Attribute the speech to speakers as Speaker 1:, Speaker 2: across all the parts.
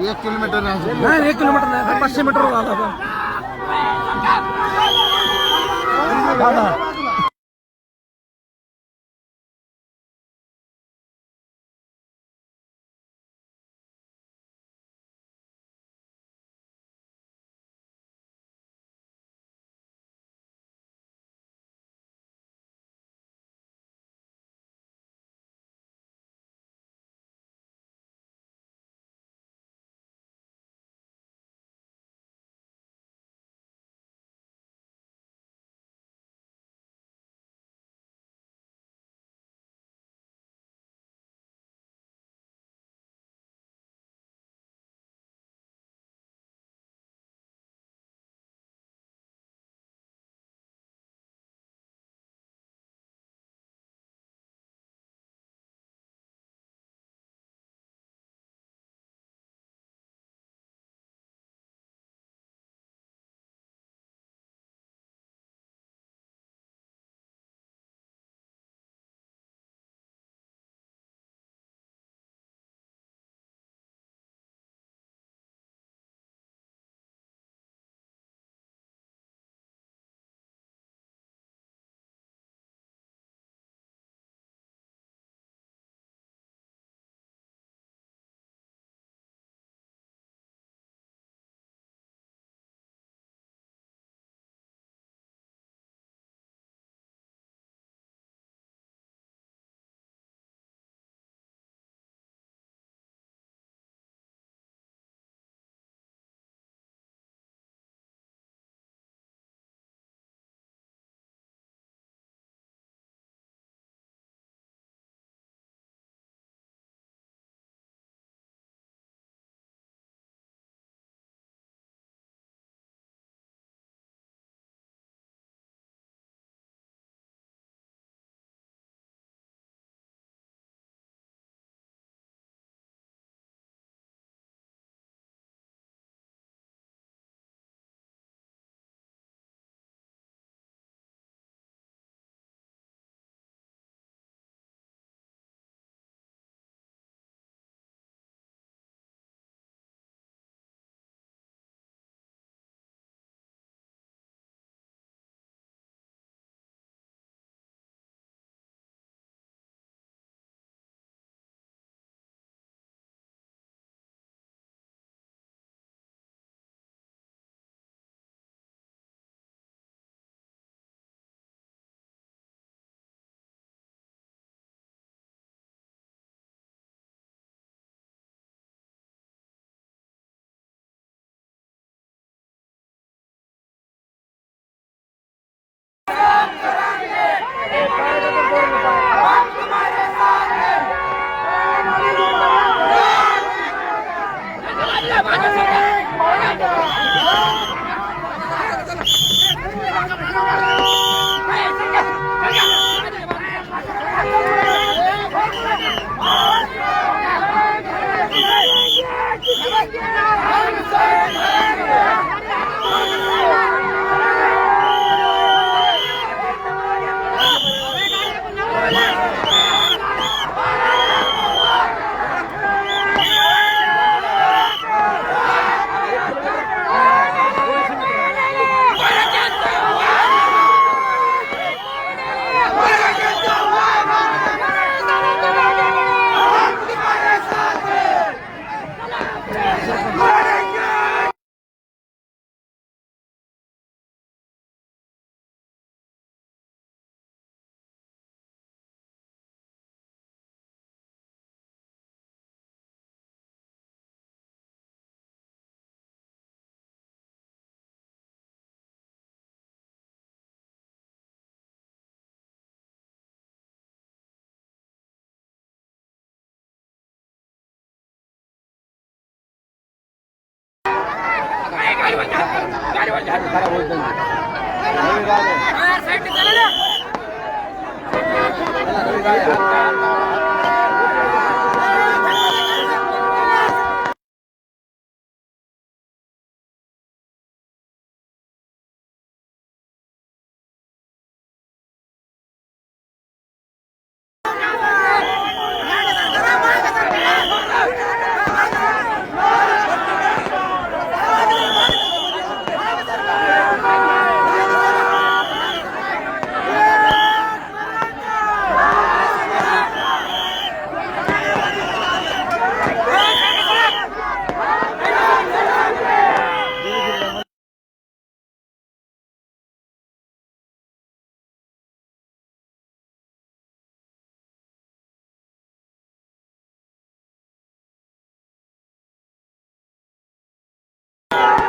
Speaker 1: एक किलोमीटर
Speaker 2: नाही 1 किलोमीटर नाही 500 मीटर झाला
Speaker 1: Thank you.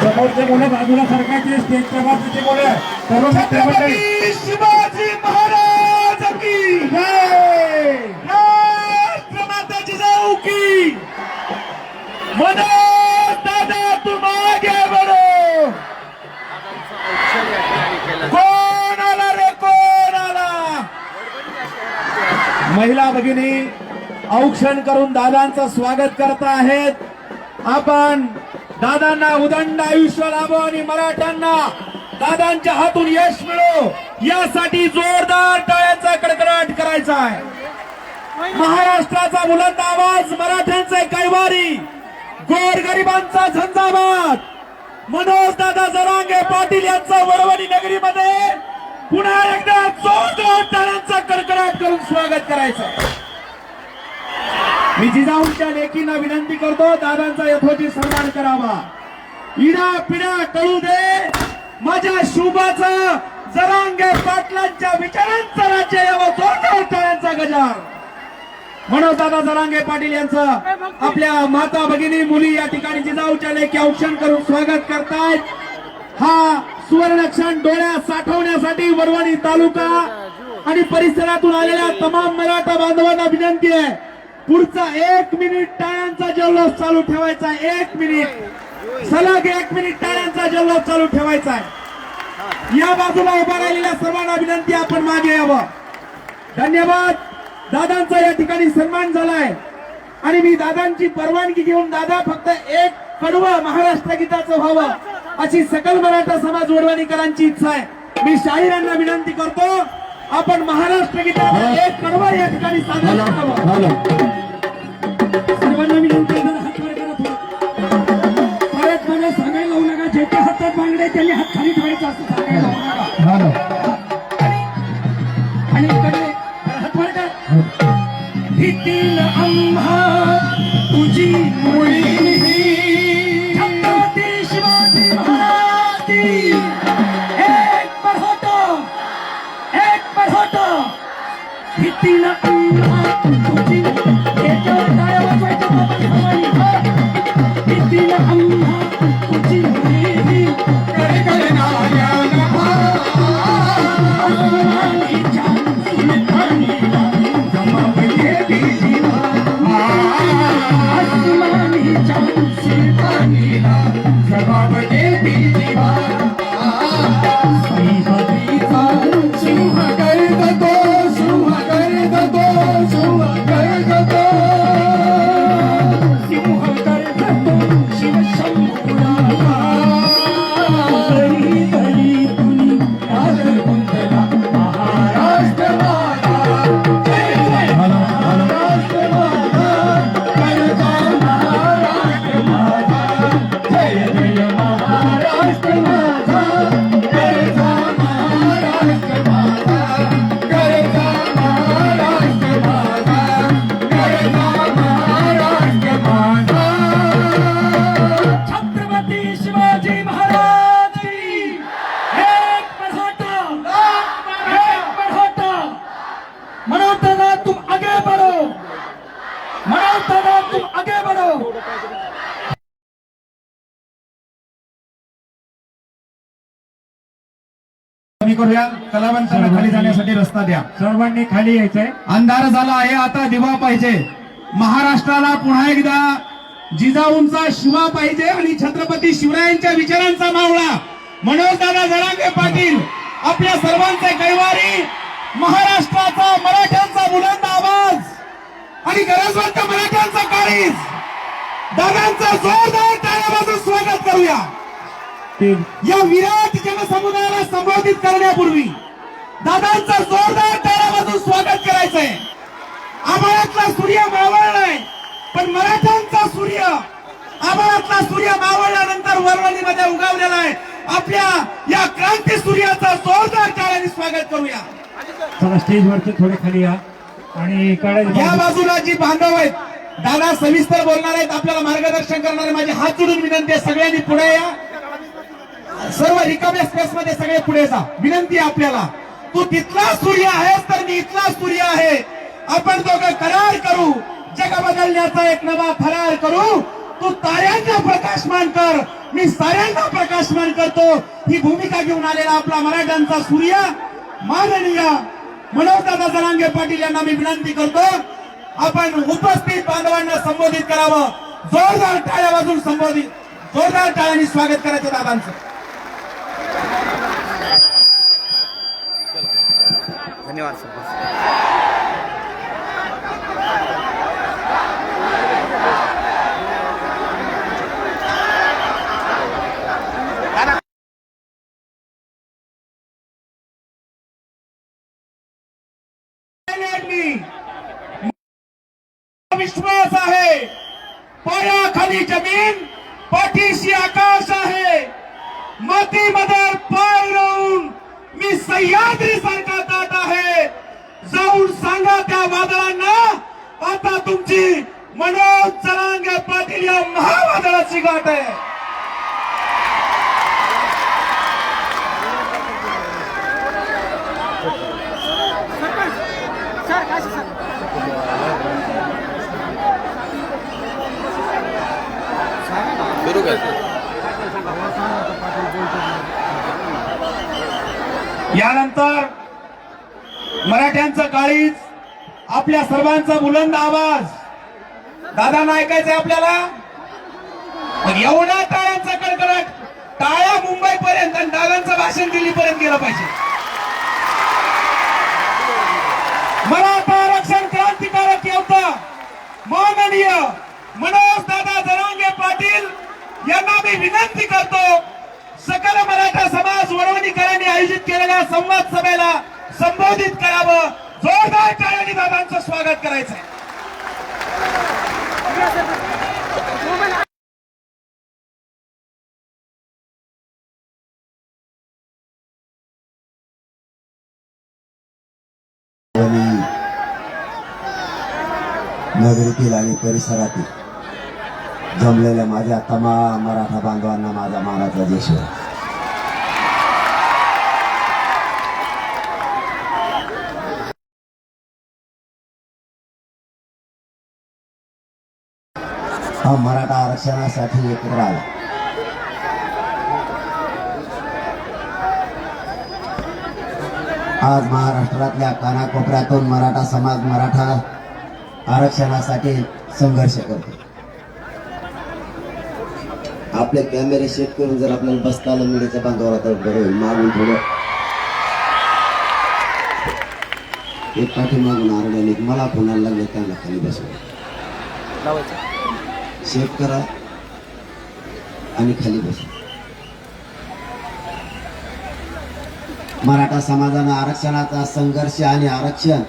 Speaker 1: समोरचे मुलं बाजूला सरकारचे स्टेजच्या बाजूचे मुलं सर्व छत्रपती शिवाजी महाराज की जय, राष्ट्रमाता जिजाऊ की मनोज दादा तुम आगे बढ़ो. कोण आला रे कोण आला. महिला भगिनी औक्षण करून दादांचं स्वागत करत आहेत. आपण दादांना उदंड आयुष्य लाभो आणि मराठ्यांना दादांच्या हातून यश मिळो यासाठी जोरदार टाळ्यांचा कडकडाट करायचा आहे. महाराष्ट्राचा बुलंद आवाज, मराठ्यांचे कैवारी, गोरगरिबांचा झंझावात, मनोज दादा जरांगे पाटील यांचं वडवणी नगरीमध्ये पुन्हा एकदा जोरदार टाळ्यांचा कडकडाट करून स्वागत करायचं. मी जिजाऊंच्या लेकींना विनंती करतो, दादांचा यथोचित सन्मान करावा. इडा पिढा कळू दे माझ्या शुभाचा, जरांगे पाटलांच्या विचारांचा राज्य यावं. जोरदार टाळ्यांचा गजर. मनोज दादा जरांगे पाटील यांचं आपल्या माता भगिनी मुली या ठिकाणी जिजाऊच्या लेखी औक्षण करून स्वागत करतायत. हा सुवर्ण क्षण डोळ्यात साठवण्यासाठी वडवणी तालुका आणि परिसरातून आलेल्या तमाम मराठा बांधवांना विनंती आहे, पुढचा 1 मिनिट टाळ्यांचा जल्लोष चालू ठेवायचा. 1 मिनिट सलग 1 मिनिट टाळ्यांचा जल्लोष चालू ठेवायचा आहे. या बाजूला उभा राहिलेल्या सर्वांना विनंती, आपण मागे यावं. धन्यवाद. दादांचा या ठिकाणी सन्मान झालाय आणि मी दादांची परवानगी घेऊन दादा फक्त एक कडवं महाराष्ट्र गीताचं व्हावं अशी सकल मराठा समाज वडवणीकरांची इच्छा आहे. मी शाहिरांना विनंती करतो, आपण महाराष्ट्र गीताचं एक कडवं या ठिकाणी सादर करावं. सर्वांना विनंती आहे, हात वर करा. परत मला सांगायला लावू नका, ज्याच्या हातात बांगडे त्यांनी हात खाली ठेवायचा असं सांगायला लावू नका. आणि इकडे हात वर करा. भीतीला आम्हा तुझी मुळी छत्रपती शिवाजी महाराज की. एक पर होतो भीतीला आम्हा तुझी. याच्यावर टाळ्या वाजवायच्या बाबाची हवाई. भीतीला आम्हा तुझी मुळी करे करे नाया करूया. कलावंतांना खाली जाण्यासाठी रस्ता द्या. सर्वांनी खाली यायचंय. अंधार झाला आहे, आता दिवा पाहिजे. महाराष्ट्राला पुन्हा एकदा जिजाऊंचा शिवा पाहिजे आणि छत्रपती शिवरायांच्या विचारांचा मावळा मनोज दादा जरांगे पाटील आपल्या सर्वांचे कैवारी, महाराष्ट्राचा मराठ्यांचा बुलंद आवाज आणि गरजवंत मराठ्यांचा काळीज. दादांचं जोरदार टाळ्या वाजवून स्वागत करूया. या विराट जनसमुदायाला संबोधित करण्यापूर्वी दादांचं जोरदार टाळ्यामधून स्वागत करायचंय. आभाळातला सूर्य मावळलाय, पण मराठ्यांचा सूर्य आभाळातला सूर्य मावळल्यानंतर वरवणीमध्ये उगवलेला आहे. आपल्या या क्रांती सूर्याचं जोरदार टाळ्याने स्वागत करूया.
Speaker 3: चला स्टेजवरचे थोडे खाली या आणि
Speaker 1: या बाजूला जी बांधव आहेत, दादा सविस्तर बोलणार आहेत, आपल्याला मार्गदर्शन करणारे. माझे हात जोडून विनंती आहे, सगळ्यांनी पुढे या. सर्व रिकाम्या स्पेस मध्ये सगळे पुढे जा. विनंती आहे आपल्याला, तू तिथला सूर्य आहेस तर मी इथला सूर्य आहे. आपण दोघं करार करू, जग बदलण्याचा एक नवा फरार करू. तू ताऱ्यांना प्रकाशमान कर, मी साऱ्यांना प्रकाशमान करतो. ही भूमिका घेऊन आलेला आपला मराठ्यांचा सूर्य माननीय मनोजदादा जरांगे पाटील यांना मी विनंती करतो, आपण उपस्थित बांधवांना संबोधित करावं. जोरदार टाळ्या वाजून जोरदार टाळ्यांनी स्वागत करायचं दादांचं.
Speaker 2: धन्यवाद सर.
Speaker 1: विश्वास आहे, पायाखाली जमीन, पाठीशी आकाश आहे. मातीमध्ये पाय रोवून मी सह्याद्री सारखा दाट आहे. जाऊन सांगा त्या वादळांना, आता तुमची मनोज जरांगे पाटील या महावादळाची गाठ आहे. यानंतर मराठ्यांचं काळीज, आपल्या सर्वांचा बुलंद आवाज दादांना ऐकायचंय आपल्याला. एवढा टाळ्यांचा कडकडाट, टाळ्या मुंबईपर्यंत आणि दादांचं भाषण दिल्लीपर्यंत गेलं पाहिजे. मराठा आरक्षण क्रांतिकारक योद्धा माननीय मनोज दादा जरांगे पाटील यांना मी विनंती करतो, सकल मराठा समाज वरवणीकरांनी आयोजित केलेल्या संवाद सभेला संबोधित करावं. जोरदार टाळ्यांनी दादांचं स्वागत करायचंय.
Speaker 4: नगरीतील आणि परिसरातील जमलेल्या माझ्या तमाम मराठा बांधवांना माझा मानाचा जय शिवराय. हा मराठा आरक्षणासाठी एकत्र आला. आज महाराष्ट्रातल्या कानाकोपऱ्यातून मराठा समाज मराठा आरक्षणासाठी संघर्ष करतो. आपले कॅमेरे सेट करून जर आपल्याला बसता आलं मीडियाच्या बांधवाला तर बरं होईल. मागून थोडं एक पाठी मागून आरड्याने मला फोनाला लागले, त्यांना खाली बसवा, सेट करा आणि खाली बसवा. मराठा समाजानं आरक्षणाचा संघर्ष आणि आरक्षण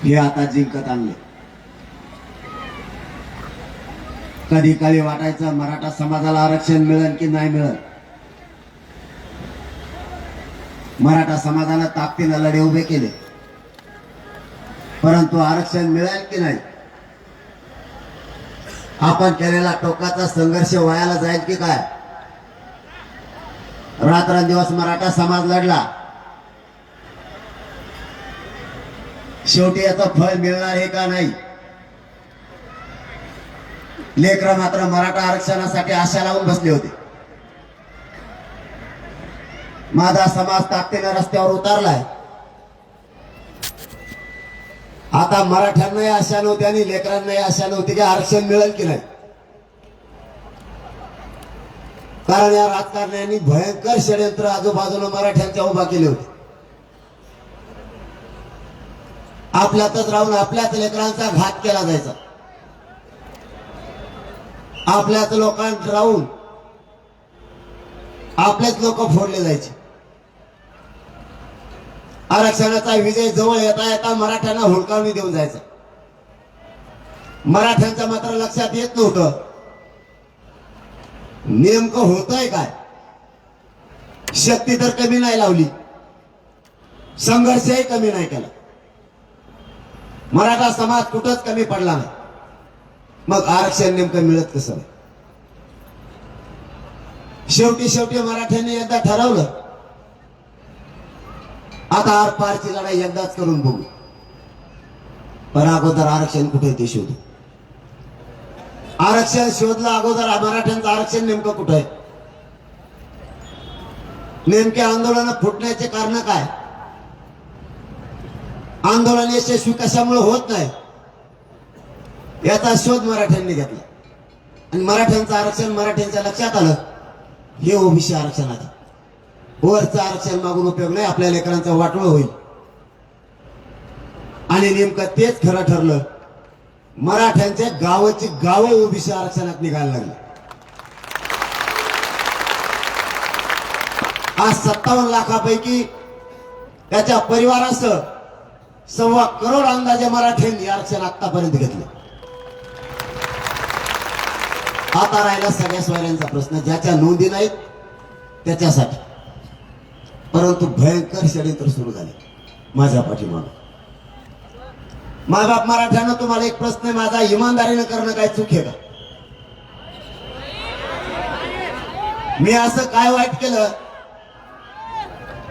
Speaker 4: हे आता जिंकत आणले. कधी काळी वाटायचं मराठा समाजाला आरक्षण मिळेल की नाही मिळेल. मराठा समाजानं ताकदीने लढे उभे केले, परंतु आरक्षण मिळेल की नाही. आपण केलेला टोकाचा संघर्ष वायाला जाईल की काय. रात्रंदिवस मराठा समाज लढला, शेवटी याचं फळ मिळणार आहे का नाही. लेकरं मात्र मराठा आरक्षणासाठी आशा लावून बसले होते. माझा समाज ताकदीने रस्त्यावर उतरलाय. आता मराठ्यांनाही आशा नव्हती आणि लेकरांनाही आशा नव्हती की आरक्षण मिळेल की नाही. कारण या राजकारण्यांनी भयंकर षडयंत्र आजूबाजूला मराठ्यांच्या उभा केले होते. आपल्यातच राहून आपल्याच लेकरांचा घात केला जायचा. आपल्याच लोकांत राहून आपलेच लोक फोडले जायचे. आरक्षणाचा विजय जवळ येता येता मराठ्यांना हुलकावणी देऊन जायचा. मराठ्यांच्या मात्र लक्षात येत नव्हतं नेमकं होतंय काय. शक्ती तर कमी नाही लावली, संघर्षही कमी नाही केला. मराठा समाज कुठंच कमी पडला नाही. मग आरक्षण नेमकं मिळत कसं. शेवटी मराठ्यांनी एकदा ठरवलं, आता आर पारची लढाई एकदाच करून बघू. पण अगोदर आरक्षण कुठे ते शोधू. आरक्षण शोधलं अगोदर. मराठ्यांचं आरक्षण नेमकं कुठं आहे. नेमके आंदोलन फुटण्याचे कारण काय. आंदोलन यशस्वी कशामुळे होत नाही याचा शोध मराठ्यांनी घेतला. आणि मराठ्यांचं आरक्षण मराठ्यांच्या लक्षात आलं, हे ओबीसी आरक्षण आहे. वरचं आरक्षण मागून उपयोग नाही, आपल्या लेकरांचं वाटोळ होईल. आणि नेमकं तेच खरं ठरलं. मराठ्यांच्या गावाची गावं ओबीसी आरक्षणात निघायला लागली. आज 57 लाखापैकी त्याच्या परिवारासह 1.25 करोड अंदाजे मराठ्यांनी आरक्षण आतापर्यंत घेतलं. आता राहिला सगळ्या सोयऱ्यांचा प्रश्न, ज्याच्या नोंदी नाहीत त्याच्यासाठी. परंतु भयंकर षडयंत्र सुरू झाले माझ्या पाठीमागे. मायबाप मराठ्यांना तुम्हाला एक प्रश्न आहे माझा, इमानदारीनं करणं काय चूक आहे का. मी असं काय वाईट केलं.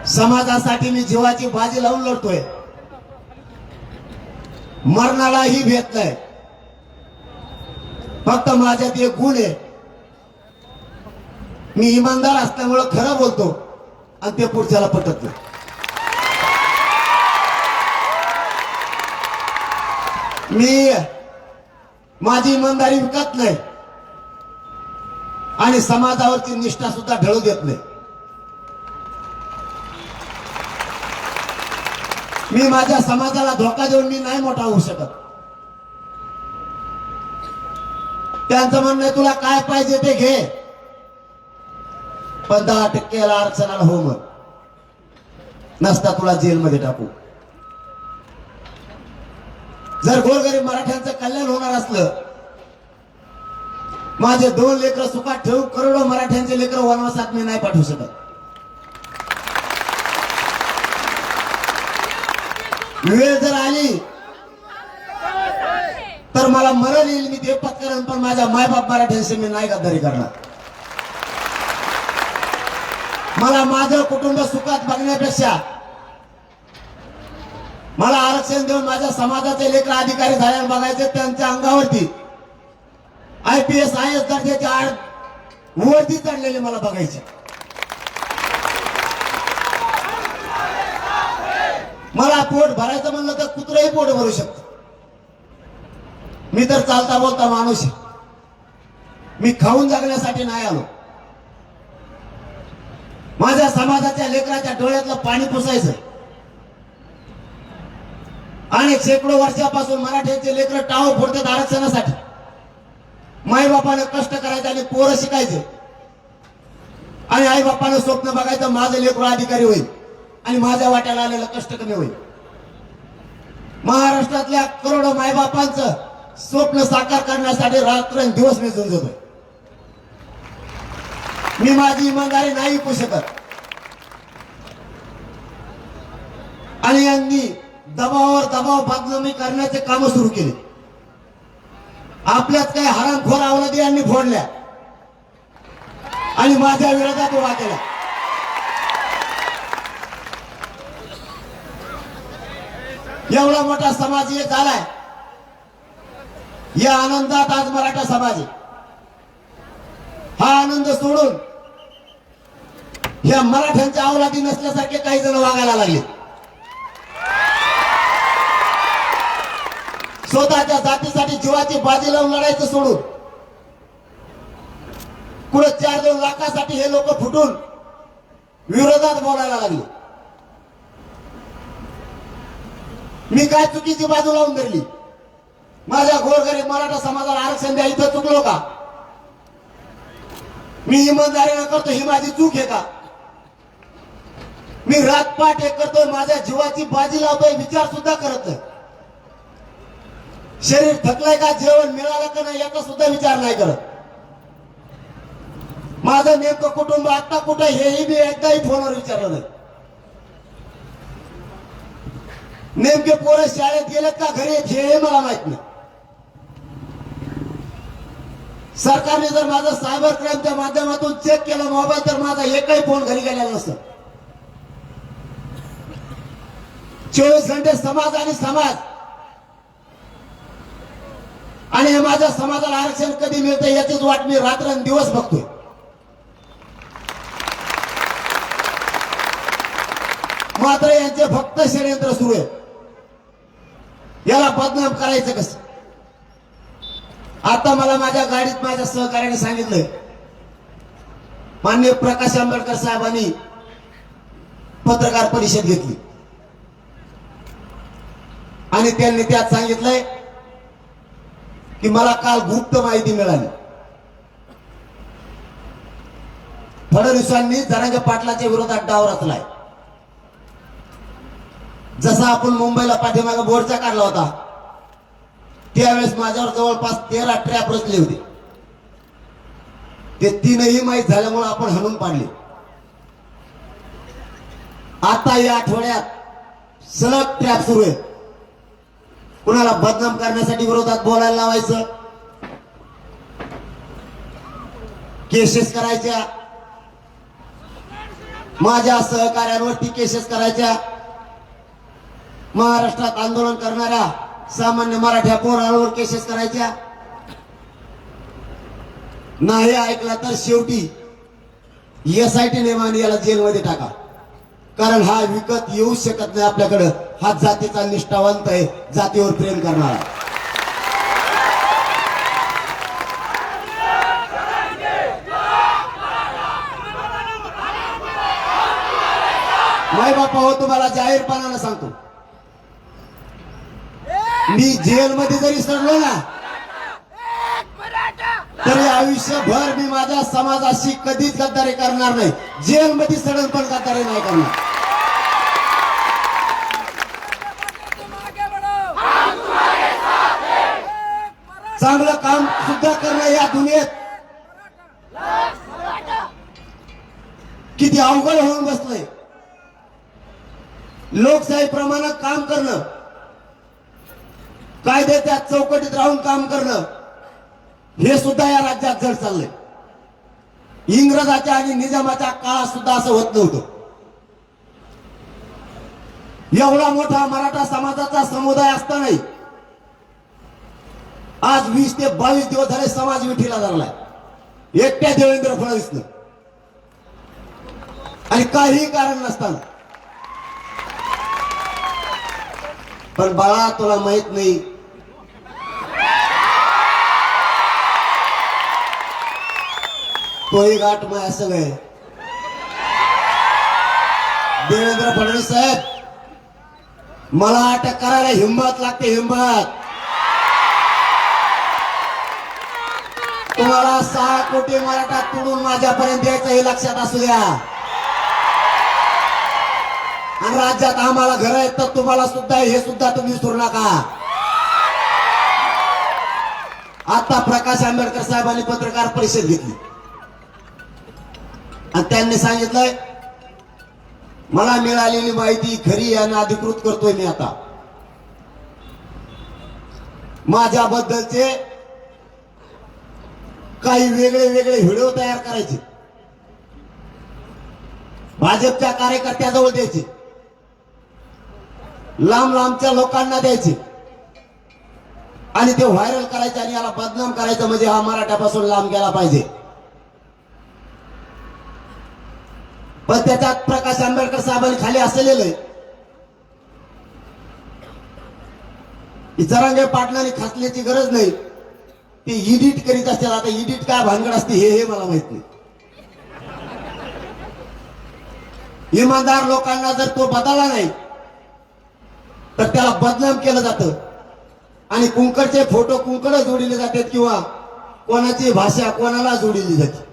Speaker 4: समाजासाठी मी जीवाची बाजी लावून लढतोय, मरणालाही भेट नाही. फक्त माझ्यात एक गुण आहे, मी इमानदार असल्यामुळं खरं बोलतो आणि ते पुढच्याला पटत नाही. मी माझी इमानदारी विकत नाही आणि समाजावरची निष्ठा सुद्धा ढळू देत नाही. मी माझ्या समाजाला धोका देऊन मी नाही मोठा होऊ शकत. त्यांचं म्हणणं आहे तुला काय पाहिजे ते घे, पण 10% आरक्षणाला हो मग, नसता तुला जेलमध्ये टाकू. जर गोरगरीब मराठ्यांचं कल्याण होणार असलं, माझे 2 लेकरं सुखात ठेवून करोडो मराठ्यांचे लेकरं वनवासात मी नाही पाठवू शकत. वेळ जर आली तर मला मरण येईल, मी ते पत्करण, पण माझ्या मायबाप मराठ्यांशी मी नाही गद्दारी करणार. मला माझं कुटुंब सुखात बघण्यापेक्षा मला आरक्षण देऊन माझ्या समाजाचे लेकर अधिकारी झाल्यावर बघायचे, त्यांच्या अंगावरती IPS IAS दर्जाचे वर्दी चढलेले मला बघायचे. मला पोट भरायचं म्हणलं तर कुत्रही पोट भरू शकतो. मी तर चालता बोलता माणूस आहे, मी खाऊन जगण्यासाठी नाही आलो. माझ्या समाजाच्या लेकराच्या डोळ्यातलं पाणी पुसायचं. आणि शेकडो वर्षापासून मराठ्यांचे लेकर टाव फोडतात आरक्षणासाठी. माईबापानं कष्ट करायचे आणि पोरं शिकायचे, आणि आई बापानं स्वप्न बघायचं माझं लेकरू अधिकारी होईल आणि माझ्या वाट्याला आलेलं कष्ट कमी होईल. महाराष्ट्रातल्या करोडो मायबापांचं स्वप्न साकार करण्यासाठी रात्रंदिवस मी झुंजतोय. मी माझी इमानदारी नाही विकू शकत. आणि यांनी दबावावर दबाव बदनामी करण्याचे काम सुरू केले. आपल्यात काही हरामखोर अवलादी यांनी फोडल्या आणि माझ्या विरोधात उभा केला. एवढा मोठा समाज एक झालाय. या आनंदात आज मराठा समाज आहे. हा आनंद सोडून या मराठ्यांच्या अवलादी नसल्यासारखे काही जण वागायला लागले. स्वतःच्या जातीसाठी जीवाची बाजी लावून लढायचं सोडून कुठे 4-2 लाखासाठी हे लोक फुटून विरोधात बोलायला लागले. मी काय चुकीची बाजू लावून धरली. माझ्या गोरगरीब मराठा समाजाला आरक्षण द्या इथं चुकलो का. मी इमानदारीनं करतो ही माझी चूक आहे का. मी रातपाट हे करतोय, माझ्या जीवाची बाजी लावतोय, विचार सुद्धा करत नाही. शरीर थकलंय का, जेवण मिळालं का नाही याचा सुद्धा विचार नाही करत. माझं नेमकं कुटुंब आता कुठं हेही मी एकदाही फोनवर विचारलं नाही. नेमके पोरं शाळेत गेलेत का घरी हे मला माहित नाही. सरकारने जर माझं सायबर क्राईमच्या माध्यमातून चेक केला मोबाईल तर माझा एकही फोन घरी गेलेला नसतं. 24 घंटे समाज आणि समाज, आणि हे माझ्या समाजाला आरक्षण कधी मिळतं याचीच वाट मी रात्रंदिवस बघतोय. मात्र यांचे फक्त षडयंत्र सुरू आहे. याला बदनाम करायचं कसं. आता मला माझ्या गाडीत माझ्या सहकार्याने सांगितलंय, माननीय प्रकाश आंबेडकर साहेबांनी पत्रकार परिषद घेतली आणि त्यांनी त्यात सांगितलंय की मला काल गुप्त माहिती मिळाली. फडणवीसांनी जरांगे पाटलाच्या विरोधात डाव रचलाय. जसा आपण मुंबईला पाठीमागे मोर्चा काढला होता त्यावेळेस माझ्यावर जवळपास 13 ट्रॅप रचले होते. ते 3ही माहीत झाल्यामुळे आपण हाणून पाडले. आता या आठवड्यात सलग ट्रॅप सुरू आहे. कुणाला बदनाम करण्यासाठी विरोधात बोलायला लावायचं, केसेस करायच्या, माझ्या सहकार्यांवरती केसेस करायच्या, महाराष्ट्रात आंदोलन करणाऱ्या सामान्य मराठ्या पोरांवर केसेस करायच्या. नाही ऐकला तर शेवटी SIT नेमाने याला जेलमध्ये टाका. कारण हा विकत येऊ शकत नाही आपल्याकडं. हा जातीचा निष्ठावंत आहे, जातीवर प्रेम करणारा. माय बापा हो, तुम्हाला जाहीरपणानं सांगतो, मी जेलमध्ये जरी सडलो ना तरी आयुष्यभर मी माझ्या समाजाशी कधीच गद्दारी करणार नाही. जेलमध्ये सडन पण गद्दारी नाही करणार. चांगलं काम सुद्धा करणं या दुनियेत किती अवघड होऊन बसलंय. लोकशाही प्रमाणे काम करणं, कायद्याच्या चौकटीत राहून काम करणं हे सुद्धा या राज्यात जड चाललंय. इंग्रजाच्या आणि निजामाच्या काळात सुद्धा असं होत नव्हतं. एवढा मोठा मराठा समाजाचा समुदाय असतानाही आज 20 ते 22 दिवस झाले समाज विठीला धरलाय एकट्या देवेंद्र फडणवीसनं, आणि काही कारण नसताना. पण बाळा, तुला माहित नाही, तोही गाठ माय सगळे. देवेंद्र फडणवीस साहेब, मला अटक करायला हिंमत लागते, हिंमत. तुम्हाला 6 कोटी मराठा तोडून माझ्यापर्यंत यायचं हे लक्षात असू द्या. आणि राज्यात आम्हाला घर आहेत तर तुम्हाला सुद्धा, हे सुद्धा तुम्ही विसरू नका. आता प्रकाश आंबेडकर साहेबांनी पत्रकार परिषद घेतली आणि त्यांनी सांगितलंय, मला मिळालेली माहिती खरी आणि अधिकृत करतोय मी. आता माझ्याबद्दलचे काही वेगळे वेगळे व्हिडिओ तयार करायचे, भाजपच्या कार्यकर्त्याजवळ द्यायचे, लांब लांबच्या लोकांना द्यायचे आणि ते व्हायरल करायचे आणि याला बदनाम करायचं, म्हणजे हा मराठ्यापासून लांब गेला पाहिजे. पण त्याच्यात प्रकाश आंबेडकर साहेबांनी खाली असं लिहिलंय की जरांगे पाटलांनी खासल्याची गरज नाही, ते एडिट करीत असतात. आता एडिट काय भानगड असते हे मला माहित नाही. इमानदार लोकांना जर तो बदलला नाही तर त्याला बदनाम केलं जातं आणि कुंकडचे फोटो कुंकड जोडले जातात किंवा कोणाची भाषा कोणाला जोडली जाते.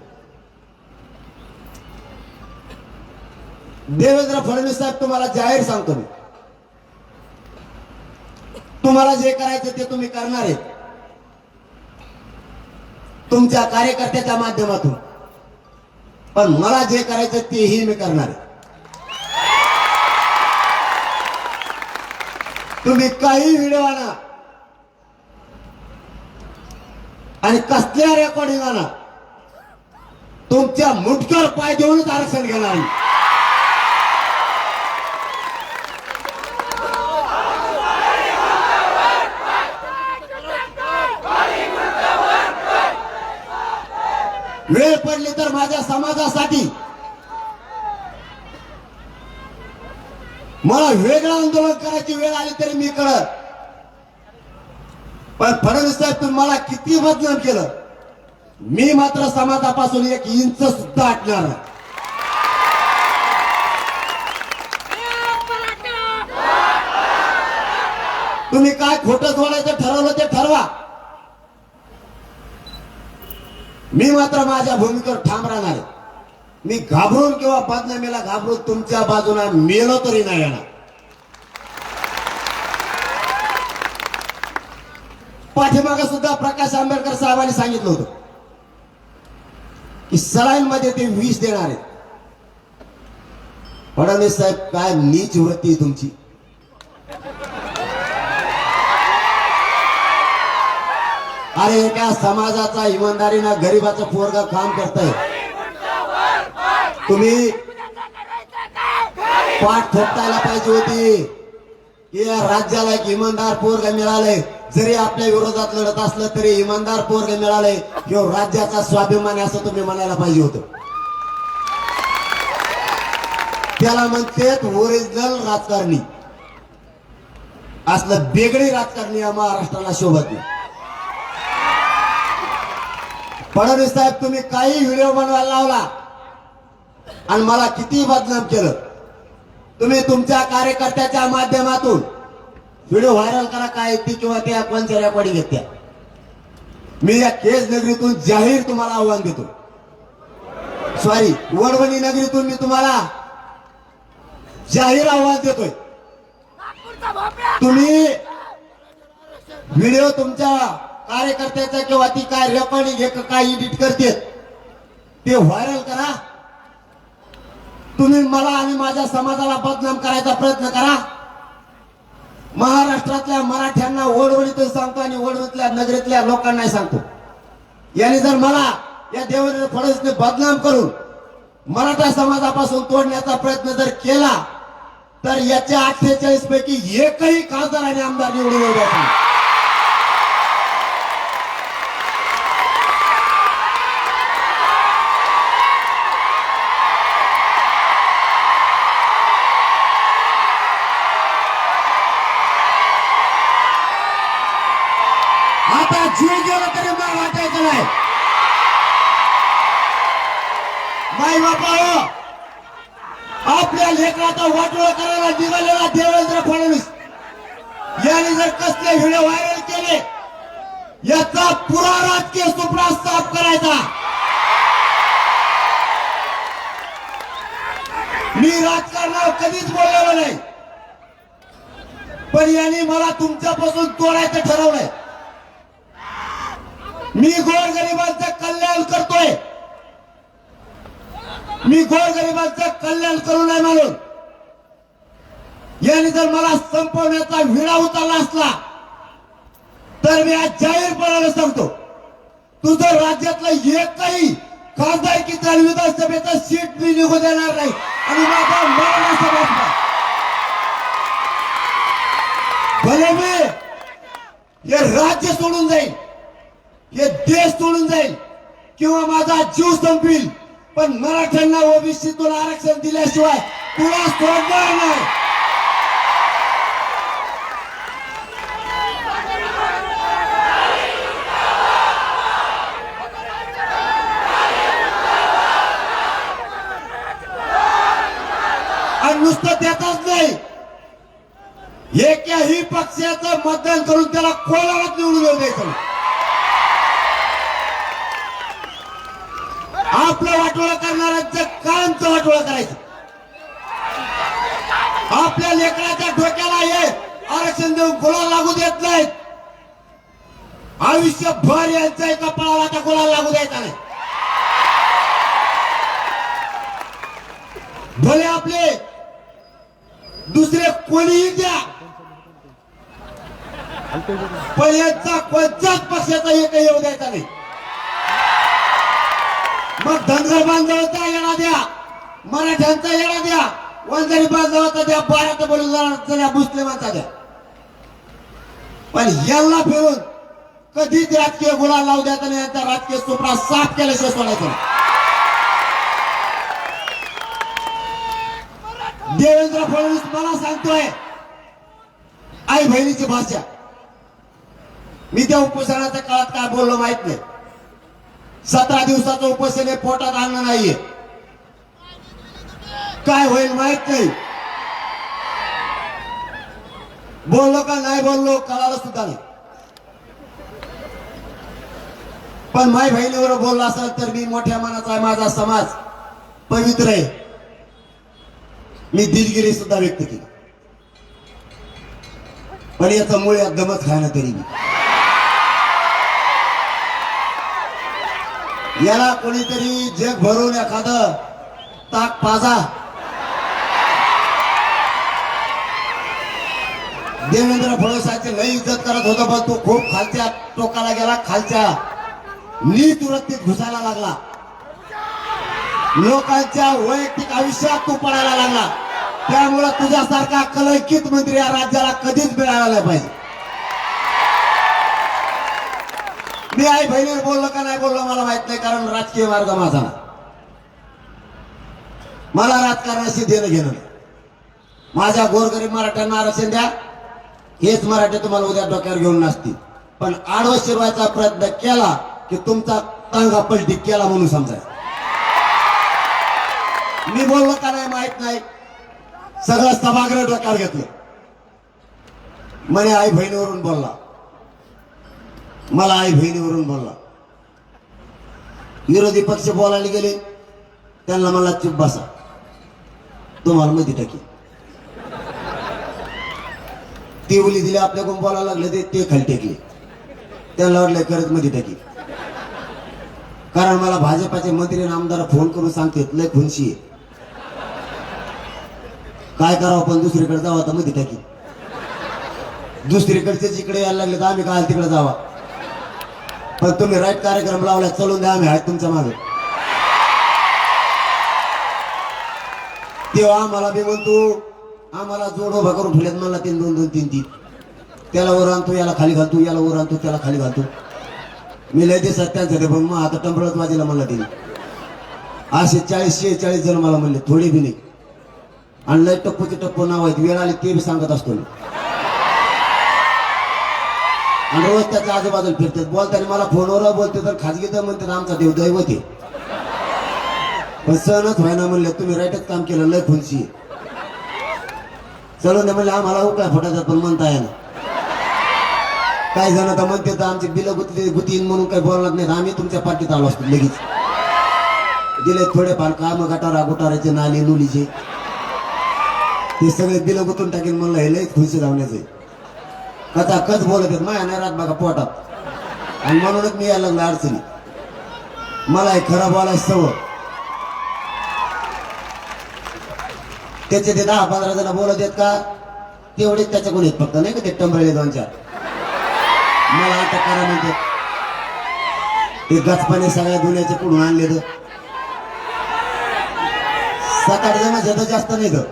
Speaker 4: देवेंद्र फडणवीस साहेब, तुम्हाला जाहीर सांगतो मी, तुम्हाला जे करायचं ते तुम्ही करणार आहे तुमच्या कार्यकर्त्याच्या माध्यमातून, पण मला जे करायचं तेही मी करणार आहे. तुम्ही काही व्हिडिओ आणा आणि कसल्या रेकॉर्डिंग आणा, तुमच्या मुठक्यावर पाय देऊनच आरक्षण घेणार. वेळ पडली तर माझ्या समाजासाठी मला वेगळं आंदोलन करायची वेळ आली तरी मी करत. पण फडणवीस साहेब, तुम्ही मला किती बदनाम केलं, मी मात्र समाजापासून 1 इंच सुद्धा हटणार नाही. तुम्ही काय खोटं बोलायचं ठरवलं ते ठरवा, मी मात्र माझ्या भूमिकेवर ठाम राहणार आहे. मी घाबरून किंवा बदनामीला घाबरून तुमच्या बाजूला मेलो तरी नाही येणार. पाठीमागे सुद्धा प्रकाश आंबेडकर साहेबांनी सांगितलं होतं की सलाईन मध्ये ते विष देणार आहेत. फडणवीस साहेब, काय नीच वृत्ती आहे तुमची. अरे एका समाजाचा इमानदारीनं गरीबाचं पोरगा काम करताय, तुम्ही पाठ थोपटायला पाहिजे होती की या राज्याला एक इमानदार पोरगा मिळालंय. जरी आपल्या विरोधात लढत असलं तरी इमानदार पोरगा मिळालंय किंवा राज्याचा स्वाभिमान आहे असं तुम्ही म्हणायला पाहिजे होतं. त्याला म्हणतात ओरिजिनल राजकारणी. असलं बेगडी राजकारणी या महाराष्ट्राला शोभत नाही. फडणवीस साहेब, तुम्ही काही व्हिडिओ बनवायला लावला आणि मला किती बदनाम केलं. तुम्ही तुमच्या कार्यकर्त्याच्या माध्यमातून व्हिडिओ व्हायरल करा, काय ती किंवा त्या कोणत्या रेकॉर्डिंग घेत्या. मी या केज नगरीतून जाहीर तुम्हाला आव्हान देतो, सॉरी वडवणी नगरीतून मी तुम्हाला जाहीर आव्हान देतोय. तुम्ही व्हिडिओ तुमच्या कार्यकर्त्याचा किंवा ती काय रेकॉर्डिंग काय एडिट करते ते व्हायरल करा. तुम्ही मला आणि माझ्या समाजाला बदनाम करायचा प्रयत्न करा. महाराष्ट्रातल्या मराठ्यांना वडवणीतून सांगतो आणि वडवणीतल्या नगरीतल्या लोकांनाही सांगतो, यांनी जर मला या देवेंद्र फडणवीसने बदनाम करून मराठा समाजापासून तोडण्याचा प्रयत्न जर केला तर याच्या 48 पैकी एकही खासदार आणि आमदार निवडून येऊ द्यायचा नाही. आता जीव गेला तरी मला वाटायचं नाही. माई बापा, आपल्या लेकराचा वाटोळा करायला निघालेला देवेंद्र फडणवीस यांनी जर कसले व्हिडिओ व्हायरल केले याचा पुरा राजकीय सुपडा साफ करायचा. मी राजकारणावर कधीच बोललेलो नाही, पण यांनी मला तुमच्यापासून तोडायचं ठरवलंय. मी गोरगरिबांचं कल्याण करतोय, मी गोरगरिबांचं कल्याण करू नये म्हणून यांनी जर मला संपवण्याचा विडा उचलला असला तर मी आज जाहीरपणाने सांगतो, तुझं राज्यातलं एकही खासदारकीचा आणि विधानसभेचा सीट मी निघू देणार नाही. आणि माझा मरण समजला भले मी हे राज्य सोडून जाईल, हे देश सोडून जाईल किंवा माझा जीव संपईल, पण मराठ्यांना ओबीसीतून आरक्षण दिल्याशिवाय तुला सोडणार नाही. आणि नुसतं त्याचाच नाही, एकही पक्षाचं मतदान करून त्याला कोणालाच निवडून येऊ द्यायचं. आपलं वाटोळं करणाऱ्यांचं कायमचं वाटोळं करायचं. आपल्या लेकराच्या डोक्याला हे आरक्षण देऊन गुलाल लागू देत नाहीत. आयुष्यभर यांच्या एका कपाळाला त्या गुलाल लागू द्यायचा नाही. भले आपले दुसरे कोणीही द्या, पण यांचा कोणत्याच पक्षाचा एक येऊ द्यायचा नाही. मग धनगर बांधवांचा येणा द्या, मराठ्यांचा येणा द्या, वंजारी बांधवांचा द्या, बारात बोलून द्या, मुस्लिमांचा द्या, पण यांना फिरून कधीच राजकीय गुलाल लावू द्यायचा नाही. यांचा राजकीय सुपडा साफ केल्याशिवाय सोडायचा नाही. देवेंद्र फडणवीस मला सांगतोय आई बहिणीची भाषा. मी त्या उपोषणाच्या काळात काय बोललो माहित नाही. 17 दिवसाचं उपोषण हे पोटात आणणं नाहीये. काय होईल माहित नाही. बोललो का नाही बोललो कळालं सुद्धा नाही. पण माय बहिणीवर बोलला असेल तर मी मोठ्या मनाचा आहे. माझा समाज पवित्र आहे. मी दिलगिरी सुद्धा व्यक्त केली. पण याचं मूळ या दमत खाणं तरी मी याला कोणीतरी जग भरून एखादं ताक पाजा. देवेंद्र फडणवीसांची लई इज्जत करत होता, पण तो खूप खालच्या टोकाला गेला, खालच्या नीच वृत्तीत घुसायला लागला. लोकांच्या वैयक्तिक आयुष्यात तू पडायला लागला. त्यामुळे तुझ्यासारखा कलंकित मंत्री या राज्याला कधीच मिळाला नाही पाहिजे. मी आई बहिणीवर बोललो का नाही बोललो मला माहित नाही, कारण राजकीय मार्ग माझा नाही. मला राजकारणाशी देणं घेणं नाही. माझ्या गोरगरीब मराठ्यांना आरक्षण द्या, हेच मराठी तुम्हाला उद्या डोक्यावर घेऊन नसतील. पण आडवं शिरवायचा प्रयत्न केला की तुमचा टांगा पलटी केला म्हणून समजायचं. मी बोललो का नाही माहित नाही. सगळं सभागृह डोक्यावर घेतलं. म्हणे आई बहिणीवरून बोलला, मला आई बहिणीवरून बोलला. विरोधी पक्ष बोलायला गेले, त्यांना मला चुप बसा, तुम्हाला मध्ये टाकी. ते उली दिले आपल्याकडून बोलायला लागले, ते खाली टेकले. त्यांना वाटलं करत मध्ये टाकी. कारण मला भाजपाचे मंत्री आणि आमदार फोन करून सांगते लय खुनशी आहे, काय करावं, पण दुसरीकडे जावं तर मध्ये टाकी. दुसरीकडचे जिकडे यायला लागले तर आम्ही काय तिकडे जावा, पण तुम्ही राईट कार्यक्रम लावला चलून द्या, आम्ही आहेत तुमच्या मागे. तेव्हा आम्हाला बी म्हणतो, आम्हाला जोड उभा करून ठेवल्यात मला 3 2 2 3 3. त्याला वर आणतो, याला खाली घालतो, याला वर आणतो, त्याला खाली घालतो. मी लय दिवसात त्यांचं ते, पण मग आता टंबळत वाजेला म्हणला तिने. असे 40-46 जण मला म्हणले, थोडी बी नाही. आणि लय टप्पूचे टप्पू नाव आहेत, वेळ आली ते बी सांगत असतो. आणि रोज त्याच्या आजूबाजूला फिरतात. बोलताना मला फोनवर बोलते तर खाजगी तर म्हणतात आमचा देव दैवत आहे. पण सहनच व्हायना म्हणले, तुम्ही राईटच काम केलं, लय खुनशी. चलून म्हणले आम्हाला उकळा फुटायचा, पण म्हणता येणार. काही जण तर म्हणते तर आमची बिल गुतीन म्हणून काही बोलणार नाहीत, आम्ही तुमच्या पाठीत आलो असतो लगेच. दिले थोडेफार काम, गटारा गुटाराचे, नाली नुलीचे, ते सगळे बिल गुतून टाकेल. म्हणलं हे लयच खुशी लावण्याचे कथा कच बोलत आहेत, माया नाही राहत बघा पोटात. आणि म्हणूनच मी यायला लागलो अडचणी. मला हे खरं बोलायचं सवय. त्याचे ते 10-15 जण बोलत आहेत का, तेवढेच त्याच्याकडून येत फक्त, नाही का ते टंबळे 2-4 मला आता करा म्हणते. ते गचपाने सगळ्या दुनियाचे कुठून आणले तर 7-8 जण जत जास्त नाही तर.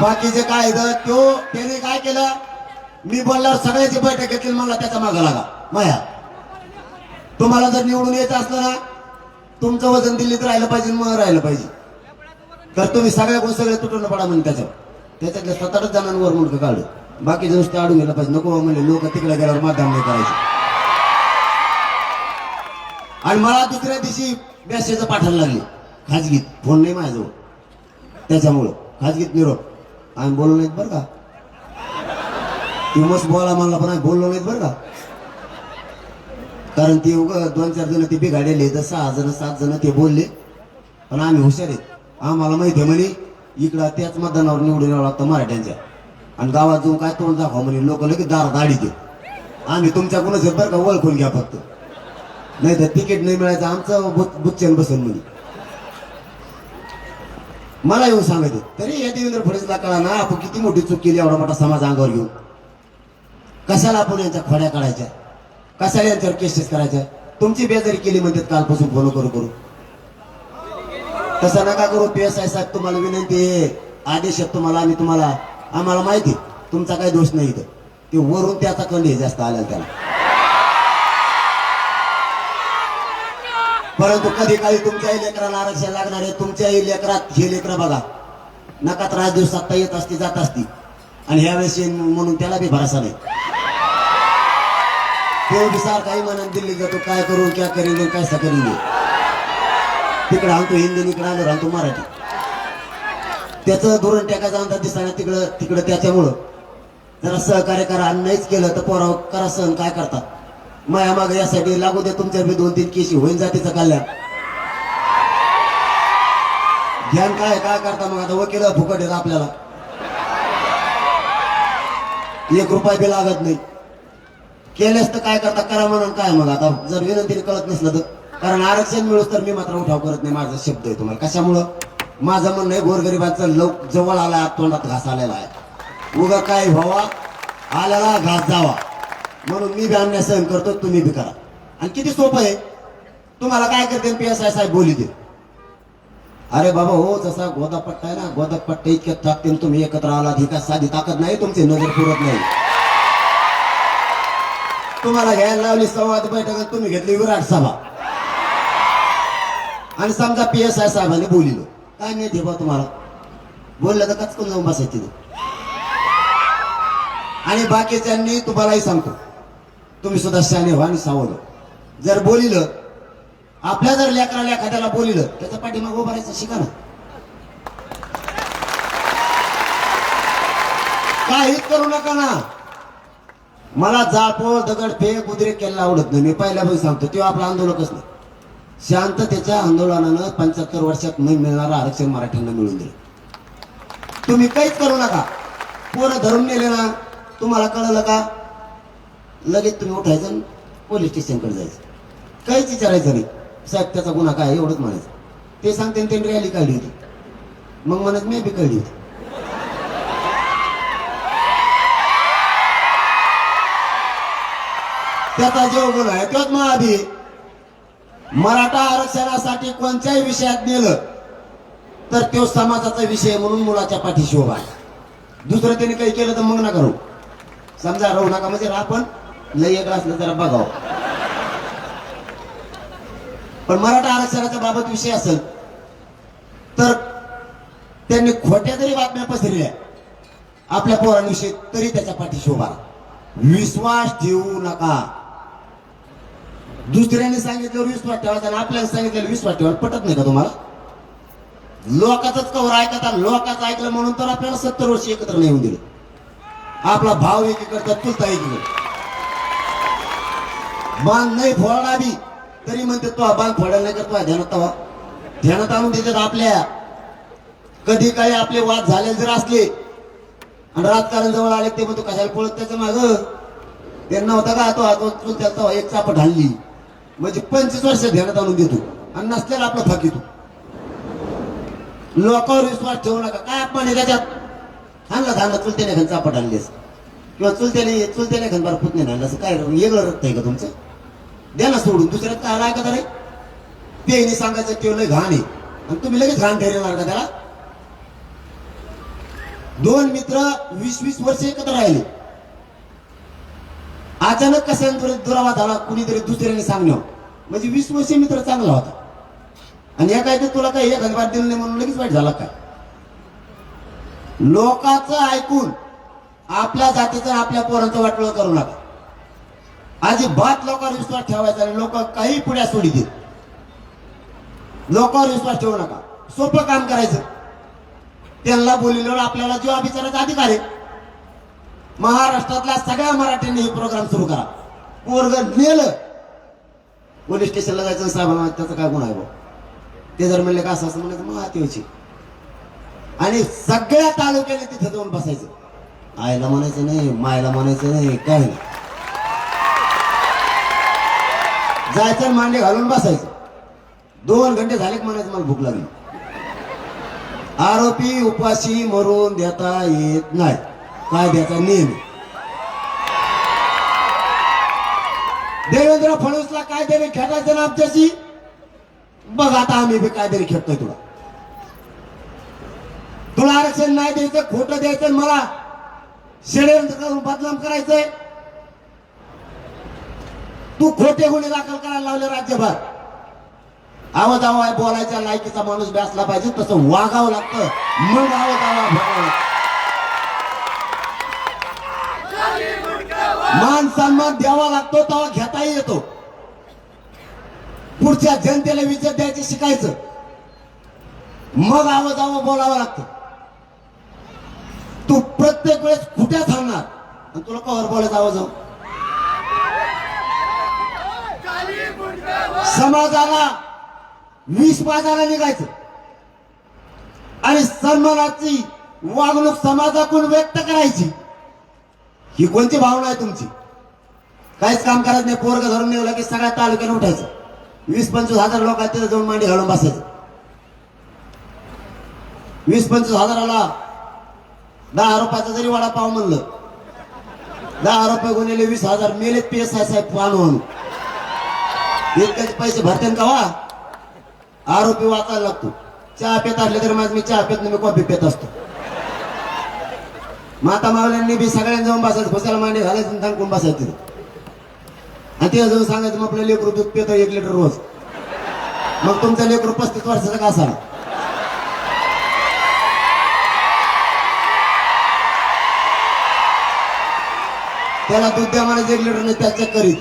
Speaker 4: बाकीचे काय त्याने काय केलं, मी बोलल्यावर सगळ्याची बैठक घेतली, मला त्याचा मागा लागा. माया तुम्हाला जर निवडून यायचं असलं ना, तुमचं वजन दिल्लीत राहिलं पाहिजे, मग राहिलं पाहिजे. तर तुम्ही सगळ्या सगळे तुटून पडा म्हणजे त्याच्यातल्या 7-8 जणांवर मुलगा काढलं. बाकीच्या गोष्टी आडून गेला पाहिजे. नको म्हणले लोक तिकडे गेल्यावर मतदान नाही करायचे. आणि मला दुसऱ्या दिवशी बॅसेचं पाठायला लागले खाजगीत, फोन नाही माझ्याजवळ. त्याच्यामुळं खाजगीत निरोप, आम्ही बोललो नाहीत बरं का. ती मस्त बोला म्हणला, पण आम्ही बोललो नाहीत बरं का. कारण ते 2-4 जण ते बिघाडले, तर 6 जण 7 जण ते बोलले. पण आम्ही हुशार आहेत, आम्हाला माहिती आहे म्हणे इकडं त्याच मतदानावर निवडून यावं लागतं मराठ्यांच्या. आणि गावात जाऊन काय तोंड दाखवा म्हणे लोक लगेच दारात आडी दे. आम्ही तुमच्या कुणाच बरं का ओळखून घ्या फक्त, नाही तर तिकीट नाही मिळायचं आमचं बुच्चन बसन म्हणे. मला येऊन सांगायचं तरी या देवेंद्र फडणवीसला कळा ना आपण किती मोठी चूक केली एवढा मोठा समाज अंगावर घेऊन. कशाला आपण यांच्या खोड्या काढायच्या, कशाला यांच्यावर केसेस करायच्या. तुमची बेजारी केली म्हणतात कालपासून फॉलो करू करू. तसं नका करू. PSI साहेब तुम्हाला विनंती आहे, आदेश आहेत तुम्हाला, आम्ही तुम्हाला, आम्हाला माहिती तुमचा काही दोष नाही इथं. ते वरून त्याचा कंड आहे जास्त आलेला त्याला. परंतु कधी काही तुमच्याही लेकराला आरक्षण लागणार आहे. तुमच्याही लेकरात हे लेकरं बघा नका त्रास दिवसात येत असते जात असती, आणि ह्यावेळेस म्हणून त्याला बी भरोसा नाही. तो विचार काही म्हणून दिल्ली जातो काय करू क्या करेंगे कैसा करेंगे. तिकडे आणतो हिंदी, इकडे आलो राहतो मराठी. त्याचं धोरण टेकायचा अंदाज दिसताना तिकडं त्याच्यामुळं जरा सहकार्य करा. आणि नाहीच केलं तर पोराव करा सहन. काय करतात माया माग यासाठी लागू दे तुमच्या बी 2-3 केशी होईन जातीचं कल्याण. ज्ञान काय करता मग आता वकील फुकट आहेत आपल्याला, 1 रुपया बी लागत नाही. केलेस तर काय करता करा म्हणून काय. मग आता जर विनंतीने कळत नसलं तर, कारण आरक्षण मिळूस तर मी मात्र उठाव करत नाही. माझा शब्द आहे तुम्हाला. कशामुळं माझं म्हणणं आहे गोरगरिबांचं लोक जवळ आलाय, तोंडात घास आलेला आहे. उगा काय व्हावा आल्याला घास जावा म्हणून मी बी अन्याय सहन करतो, तुम्ही बी करा. आणि किती सोपं आहे. तुम्हाला काय करते PSI साहेब बोली दे. अरे बाबा हो जसा गोदापट्टा आहे ना, गोदापट्टा इतक्यात टाकते तुम्ही एकत्र आलात. ही काय साधी ताकद नाही, तुमची नजर पुरत नाही. तुम्हाला घ्यायला लावली संवाद बैठक, तुम्ही घेतली विराट सभा. आणि समजा PSI साहेबांनी बोलिलं काय नाही ठेवा तुम्हाला बोललं तर कचकून जाऊन बसायची. आणि बाकीच्यांनी तुम्हालाही सांगतो तुम्ही सुद्धा शाने व्हा आणि सावध. जर बोलिलं आपल्या जर लेकराला एखाद्याला बोलिलं त्याच्या पाठीमाग उभं राहायचं शिका ना. काहीच करू नका ना. मला जाळपोळ दगडफेक उद्रेक केला आवडत नाही. मी पहिल्यापासून सांगतो तेव्हा आपलं आंदोलकच नाही. शांततेच्या आंदोलनानं 75 वर्षात नाही मिळणारं आरक्षण मराठ्यांना मिळून दिलं. तुम्ही काहीच करू नका. पोरं धरून नेले ना, तुम्हाला कळलं का लगेच तुम्ही उठायचं पोलीस स्टेशनकडे जायचं. काहीच विचारायचं नाही. साहेब त्याचा गुन्हा काय एवढंच म्हणायचं. ते सांगते त्यांनी रॅली काढली होती. मग म्हणत मी बी काढली होती. त्याचा जो गुन्हा आहे तोच मग आधी मराठा आरक्षणासाठी कोणत्याही विषयात नेलं तर तो समाजाचा विषय म्हणून मुलाच्या पाठीशी उभा आहे. दुसरं त्याने काही केलं तर मग नका राहू. समजा राहू नका म्हणजे आपण लय एक असलं जरा बघावं. पण मराठा आरक्षणाच्या बाबत विषय असेल तर त्यांनी खोट्या जरी बातम्या पसरल्या आपल्या पोरांविषयी तरी त्याच्या पाठीशी उभा. विश्वास ठेवू नका. दुसऱ्याने सांगितल्यावर विश्वास ठेवायचा आणि आपल्याला सांगितलेलं विश्वास ठेवायला पटत नाही का तुम्हाला. लोकांचंच कवर ऐकता. लोकांचं ऐकलं म्हणून तर आपल्याला 70 वर्ष एकत्र नाही येऊन दिलं. आपला भाव एकीकडे चुलता एकीकडे. बांध नाही फोडला बी तरी म्हणते तो बांध फोडायला नाही करतो ध्यानात आणून देतात आपल्या. कधी काही आपले वाद झाले जर असले आणि राजकारण जवळ आले ते म्हणतो कशाला पळत त्याचं माग. त्यांना होता का तो चुलत्याचा एक चापट हल्ली म्हणजे 25 वर्ष ध्यानात आणून देतो आणि नसल्याला आपलं फाकीतो. लोकांवर विश्वास ठेवू नका. काय आपण त्याच्यात हाणला चुलत्याने खान चापट आणलीस किंवा चुलत्याने खान बरं पुतणे आणलं असं काय वेगळं रक्त आहे का तुमचं. द्या ना सोडून. दुसऱ्यात काय ऐकत रे. ते सांगायचं ठेवलंय घाण आहे आणि तुम्ही लगेच घाण ठरवणार का त्याला. 2 मित्र 20-20 वर्ष एकत्र राहिले. अचानक कशाने दुरावा झाला कुणीतरी दुसऱ्याने सांगणं म्हणजे 20 वर्ष मित्र चांगला होता आणि या काय तुला काय 1000 दिलं नाही म्हणून लगेच वाईट झाला काय. लोकांचं ऐकून आपल्या जातीचं आपल्या पोरांचं वाटोळं करू नका. अजिबात लोकांवर विश्वास ठेवायचा आणि लोक काही पुढ्या सोडी देत. लोकांवर विश्वास ठेवू नका. सोपं काम करायचं. त्यांना बोललेलं आपल्याला जेव्हा विचारायचा अधिकार आहे. महाराष्ट्रातल्या सगळ्या मराठ्यांनी हे प्रोग्राम सुरू करा. पोरग नेलं पोलीस स्टेशनला जायचं साहेब त्याचा काय गुन्हा आहे भाऊ. ते जर म्हणले का असं म्हणायचं मग आती व्हायची. आणि सगळ्या तालुक्याने तिथे जाऊन बसायचं. आईला म्हणायचं नाही, मायला म्हणायचं नाही, काय नाही. जायचं मांडे घालून बसायचं. 2 घंटे झाले की म्हणायचं मला भूक लागली. आरोपी उपाशी मरून देता येत नाही, कायद्याचा नियम. देवेंद्र फडणवीसला कायद्याने खेळायचं ना आमच्याशी. बघ आता आम्ही बी कायद्याने खेळतोय. तुला आरक्षण नाही द्यायचं, खोटं द्यायचं, मला षडयंत्र करून बदनाम करायचंय. तू खोटे गुन्हे दाखल करायला लावले राज्यभर. आवाज आवाज बोलायच्या लायकीचा माणूस बी असला पाहिजे, तसं वागावं लागतं, मग आवाज आवाज बोलावं. मान सन्मान द्यावा लागतो, तेव्हा घेताही येतो. पुढच्या जनतेला विजत द्यायचं शिकायचं, मग आवाज आवाज बोलावं लागतं. तू प्रत्येक वेळेस कुठे थांबणार आणि तुला कवर बोलायचं आवाज. समाजाला विष पाजायला निघायचं आणि सन्मानाची वागणूक समाजाकडून व्यक्त करायची. ही कोणती भावना आहे तुमची? काहीच काम करत नाही. पोरग धरून निघालं की सगळ्या तालुक्याने उठायचं. 20-25 हजार लोक तिथे जाऊन मांडी घालून बसायचं. 20-25 हजाराला 10 रुपयाचा जरी वडापाव म्हणलं, 10 रुपये गुन्हेले 20,000 मेले. PSI साहेब पाहून इतके पैसे भरते का वा? आरोपी वाचायला लागतो. चहा पित असले तरी माझ मी चहा पित नाही, मी कॉफी पित असतो. माता मावल्यांनी बी सगळ्यांनी जाऊन बसायचं, खुशाला मांडी घालायचं, थांबून बसायचं तिथे. आणि तिला जाऊन सांगायचं मग आपलं लेकरू दूध पितो 1 लिटर रोज. मग तुमचं लेकरू 35 वर्षाचं का असाल? त्याला दूध द्या मला 1 लिटर नाही, त्या चेक करीत.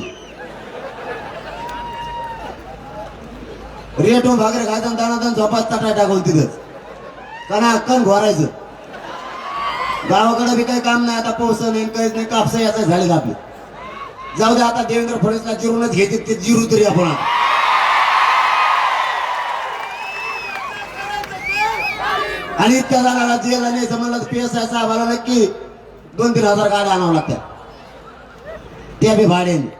Speaker 4: रेटून भाकरे खायचं, दाना झोपात चटाय टाकून तिथंच कणा कण घोरायचं. गावाकडे बी काही काम नाही, आता पाऊस नाही, काहीच नाही, कापसा याचा झाले आपले. जाऊ दे आता, देवेंद्र फडणवीसला जिरूनच घेते, ते जिरू तरी आपण. आणि इतक्या जणांना जेल आणि समजलं PSI साहेबाला नक्की 2-3 हजार गाड्या आणावं लागतात, त्या बी भाड्याने.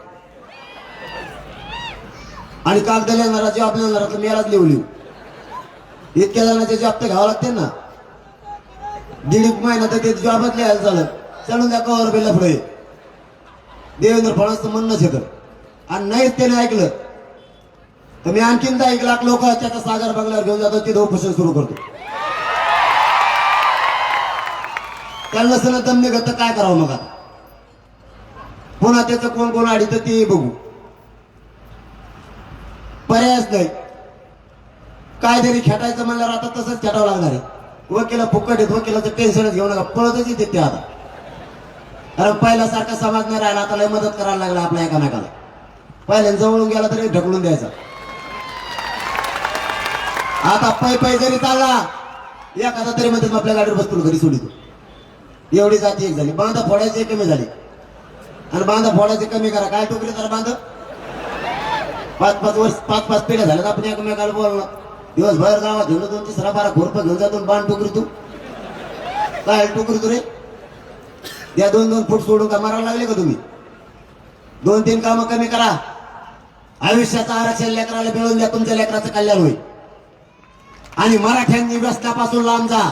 Speaker 4: आणि कागद लिहिणारा जॉब लिहिणारा तर मेलाच लिहू लिहू. इतक्या जणांचे जॉब तर घ्यावं लागते ना. 1.5 महिना तर ते जॉबच लिहायला चालत. चढून द्या कवर बिल पुढे. देवेंद्र फडणवीसचं म्हणणंच येतं. आणि नाहीच त्याने ऐकलं तर मी आणखीन 1 लाख लोक त्याचा सागर बंगल्यावर घेऊन जातो, तिथं उपोषण सुरू करतो. त्यांना सण दम निघत काय करावं मग आता? पुन्हा त्याचं कोण कोण आडी तर ते बघू. पर्यायच नाही. कायतरी खेटायचं म्हणल्यावर आता तसंच खेटावं लागणार आहे. वकिला फुकट आहेत, वकिलाचं टेन्शनच घेऊ नका, पळतच येते ते आता. कारण पहिल्यासारखा समाज नाही राहिला, आता लय मदत करायला लागला आपल्या एकामेकाला. पहिल्याने जवळून गेला तरी ढकलून द्यायचा. आता पै जरी चालला एखादा तरी म्हणतात आपल्या गाडीवर बसतो घरी सोडितो. एवढी जाती एक झाली. बांधा फोडायची कमी झाली. आणि बांधा फोडायची कमी करा. काय टोकरी तर बांध 5-5 वर्ष 5-5 पिढ्या झाल्यात आपण एकमेकाला बोलणार. दिवसभर गावात घेऊन 2-3 बारा घोरपं घेऊन जातो. बाण टोकरी तू काय टोकरी तू रे? त्या 2-2 फूट सोडून का मारायला लागले का तुम्ही? 2-3 कामं कमी करा. आयुष्याचं आरक्षण लेकराला मिळवून द्या, तुमच्या लेकराचं कल्याण होईल. आणि मराठ्यांनी व्यसनापासून लांब जा.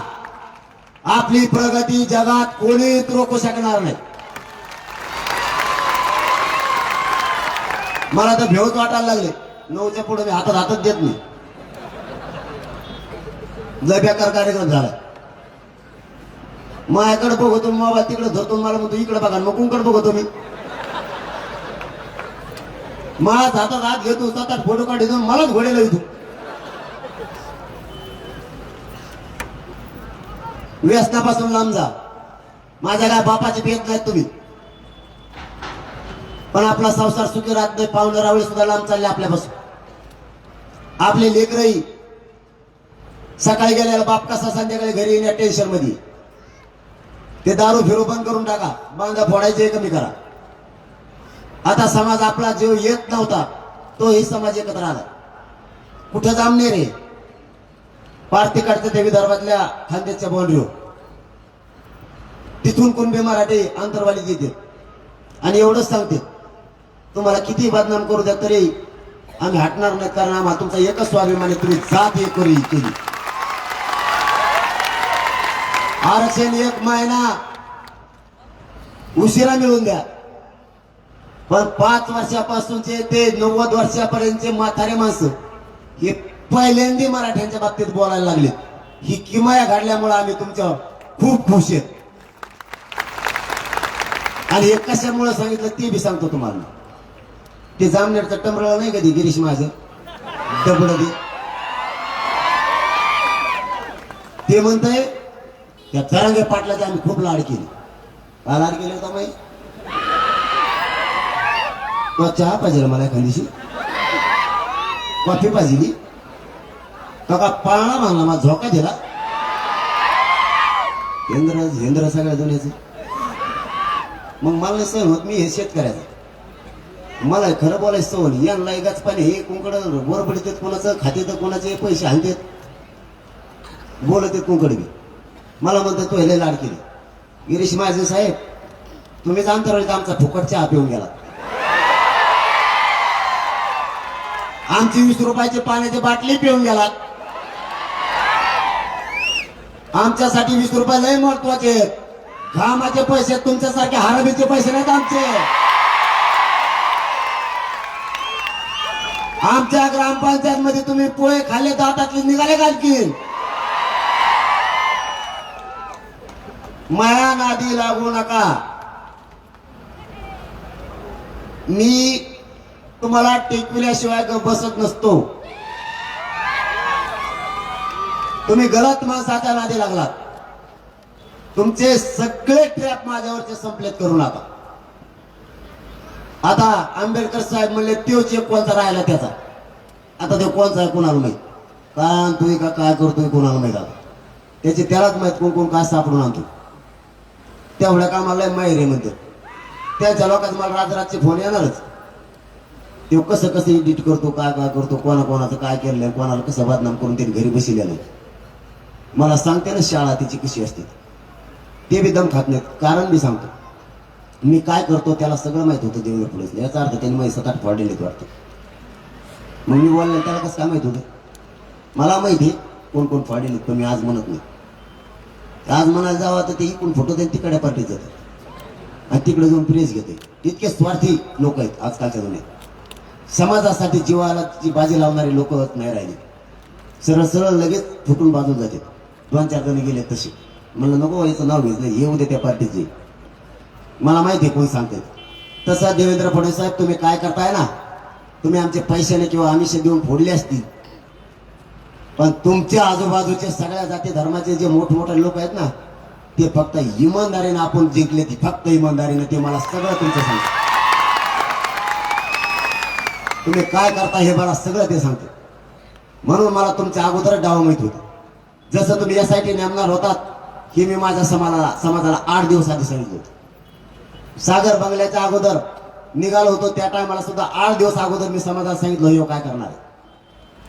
Speaker 4: आपली प्रगती जगात कोणीच रोखू शकणार नाही. मला तर भेवच वाटायला लागले. 9च्या पुढे मी हातात देत नाही. लय बेकार कार्यक्रम झाला. माझ्याकडे बघतो मोबाईल तिकडे धरतो, मला म्हणतो इकडे बघा, मग कोणकडे बघतो मी? माझ्या हातात हात घेतो, 7-8 फोटो काढतो, मलाच घोडेला येतो. व्यसनापासून लांब जा. माझ्या काय बापाचे भेट नाहीत तुम्ही, पण आपला संसार सुखी राहत नाही. पाहुणे रावळे सुद्धा लांब चालले आपल्यापासून. आपले लेकरही सकाळी गेलेला बाप कसा संध्याकाळी घरी येण्या टेन्शन मध्ये. ते दारू फिरू बंद करून टाका. बांधा फोडायचे कमी करा. आता समाज आपला जो येत नव्हता तोही समाज एकत्र आला. कुठं जामणे रे? पार तिकडचं ते विदर्भातल्या खानदेशच्या बाउंड्रीवर तिथून कुणबी मराठी आंतरवाली येते आणि एवढंच सांगते, तुम्हाला किती बदनाम करू द्या तरी आम्ही हटणार नाही, कारण आम्हाला तुमचा एकच स्वाभिमान आहे, तुम्ही जात एक करी केली. आरक्षण 1 महिना उशिरा मिळून द्या, पण 5 वर्षापासूनचे ते 90 वर्षापर्यंतचे म्हातारे माणसं हे पहिल्यांदा मराठ्यांच्या बाबतीत बोलायला लागले. ही किमया घडल्यामुळे आम्ही तुमच्यावर खूप खुश आहेत. आणि हे कशामुळे सांगितलं ते बी सांगतो तुम्हाला. ते जामनेरचं टमरळ नाही कधी गिरीश माझं डबड ते म्हणतंय त्या जरांगे पाटलाची आम्ही खूप लाड केली. काय लाड केले होता माही? चहा पाहिजे मला एखादीशी, कॉफी पाहिजे का पाळणा बांधला मला झोका दिला. हेंद्र सगळ्या दुनियाचं. मग मला नाही सहन होत, मी हे शेतकऱ्याचं, मला खरं बोलायचं सहन. यांना एकाच पाणी हे कुंकड बरोबर देत, कोणाचं खाते तर कोणाचे पैसे आणतात, बोलत आहेत कुंकड बी. मला म्हणतात तू ह्याला लाड केली. गिरीश महाजन साहेब, तुम्हीच अंतराळीत आमचा फुकट चहा पिऊन गेला. आमची 20 रुपयाची पाण्याची बाटली पिऊन गेलात. आमच्यासाठी 20 रुपये लय महत्वाचे आहेत. घामाचे पैसे तुमच्यासारखे हराबीचे पैसे नाहीत आमचे. आमच्या ग्रामपंचायत मध्ये तुम्ही पोळे खाल्ले दातातले निघाले घालतील. माया नादी लागू नका. मी तुम्हाला टेकविल्याशिवाय बसत नसतो. तुम्ही गलत माणसाच्या नादी लागलात. तुमचे सगळे ट्रॅप माझ्यावरचे संपलेत करू नका. आता आंबेडकर साहेब म्हणले तो चेक कोणता राहिला त्याचा. आता तो कोणता आहे कोणाला माहित, काय आणतोय का काय करतोय कोणाला माहित. आता त्याची त्यालाच माहित कोण कोण काय सापडून आणतो. तेवढ्या कामाला माहिती आहे म्हणते. त्याच्या लोकांचे मला राजराजचे फोन येणारच. ते कसं कसं एडिट करतो, काय काय करतो, कोणाकोणाचं काय केलंय, कोणाला कसं बदनाम करून त्यांनी घरी बसलेलं नाही. मला सांगते ना शाळा तिची कशी असते, ते बी दम खात नाहीत. कारण मी सांगतो, मी काय करतो त्याला सगळं माहित होतं देवेंद्र फडणवीस. याचा अर्थ त्यांनी माझी 7-8 फॉर्डेलेत वाटतं. मग मी बोलले त्याला कसं काय माहित होतं. मला माहिती कोण कोण फॉर्डेलेत, पण मी आज म्हणत नाही. आज म्हणायला जावं तर ते इकडून फोटो देऊन तिकडे पार्टीत जातात आणि तिकडे जाऊन प्रेस घेते. इतके स्वार्थी लोक आहेत आजकालच्या दुनियेत. समाजासाठी जीवाला जी बाजी लावणारे लोक नाही राहिले. सरळ सरळ लगेच फुटून बाजून जाते. 2-4 जण गेले तसे. म्हणलं नको याचं नाव घेतलं, येऊ दे त्या पार्टीचे. मला माहिती आहे कोण सांगते. तसं देवेंद्र फडणवीस साहेब तुम्ही काय करताय ना, तुम्ही आमचे पैशाने किंवा आमिष देऊन फोडले असतील, पण तुमच्या आजूबाजूचे सगळ्या जाती धर्माचे जे मोठमोठे लोक आहेत ना, ते फक्त इमानदारीने आपण जिंकले. ती फक्त इमानदारीने. ते मला सगळं तुमचं सांगते. तुम्ही काय करता हे मला सगळं ते सांगते. म्हणून मला तुमच्या अगोदर डाव माहित होतं. जसं तुम्ही SIT नेमणार होतात हे मी माझ्या समाजाला 8 दिवस आधी सांगितलं होतं. सागर बंगल्याच्या अगोदर निघालो होतो त्या टायमाला सुद्धा 8 दिवस अगोदर मी समाजाला सांगितलं हे काय करणार आहे.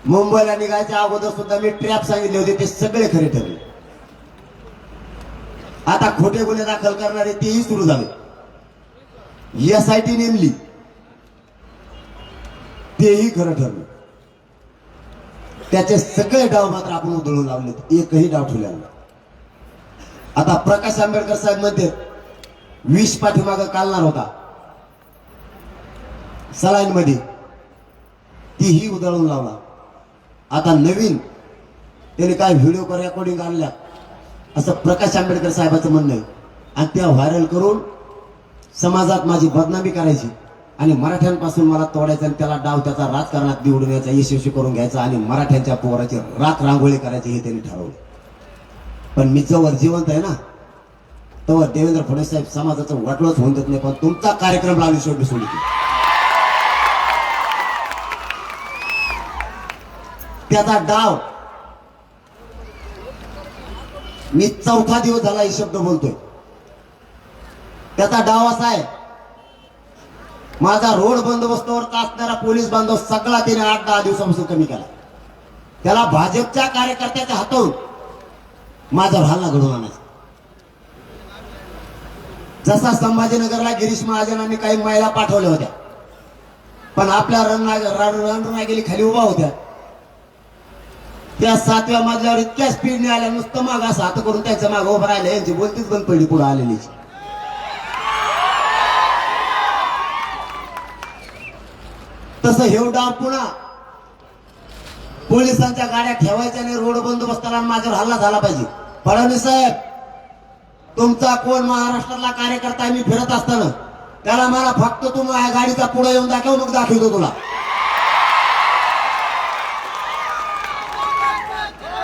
Speaker 4: मुंबईला निघायच्या अगोदर सुद्धा मी ट्रॅप सांगितले होते, ते सगळे खरे ठरले. आता खोटे गुन्हे दाखल करणारे तेही सुरू झाले. SIT नेमली तेही खरं ठरलं. त्याचे सगळे डाव मात्र आपण उधळून लावले, एकही डाव ठेवला नाही. आता प्रकाश आंबेडकर साहेब म्हणते विष पाठीमागं काढणार होता सलाईन मध्ये, तीही उधळून लावला. आता नवीन त्याने काय व्हिडिओ रेकॉर्डिंग आणल्या असं प्रकाश आंबेडकर साहेबांचं म्हणणं आहे. आणि त्या व्हायरल करून समाजात माझी बदनामी करायची आणि मराठ्यांपासून मला तोडायचं आणि त्याला डाव त्याचा राजकारणात निवडून यायचा, यशस्वी करून घ्यायचा आणि मराठ्यांच्या पोराची राख रांगोळी करायची हे त्यांनी ठरवलं. पण मी जवळ जिवंत आहे ना, तवर देवेंद्र फडणवीस साहेब समाजाचं वाटलंच होऊन देत नाही. पण तुमचा कार्यक्रम लावली शेवटी सोडली. त्याचा डाव मी 4था दिवस झाला हे शब्द बोलतोय. त्याचा डाव असा आहे, माझा रोड बंदोबस्तावर असणारा पोलीस बांधव सगळा त्याने 8-10 दिवसापासून कमी केला. त्याला भाजपच्या कार्यकर्त्याच्या हातून माझा हल्ला घडवून आणायचा. जसा संभाजीनगरला गिरीश महाजनांनी काही महिला पाठवल्या होत्या, पण आपल्या रणरागिरी खाली उभा होत्या. त्या 7व्या मजल्यावर इतक्या स्पीडने आल्या, नुसतं माग असं हात करून त्यांच्या मागे उभं राहिलं. यांची बोलतीच बंद पडली पुढे आलेली. तसं हेव डाव पुन्हा पोलिसांच्या गाड्या ठेवायच्या आणि रोड बंदोबस्ताला माझ्यावर हल्ला झाला पाहिजे. फडणवीस साहेब, तुमचा कोण महाराष्ट्रातला कार्यकर्ता मी फिरत असताना त्याला मला फक्त तू माझ्या गाडीचा पुढे येऊन दाखव, मग दाखवतो तुला.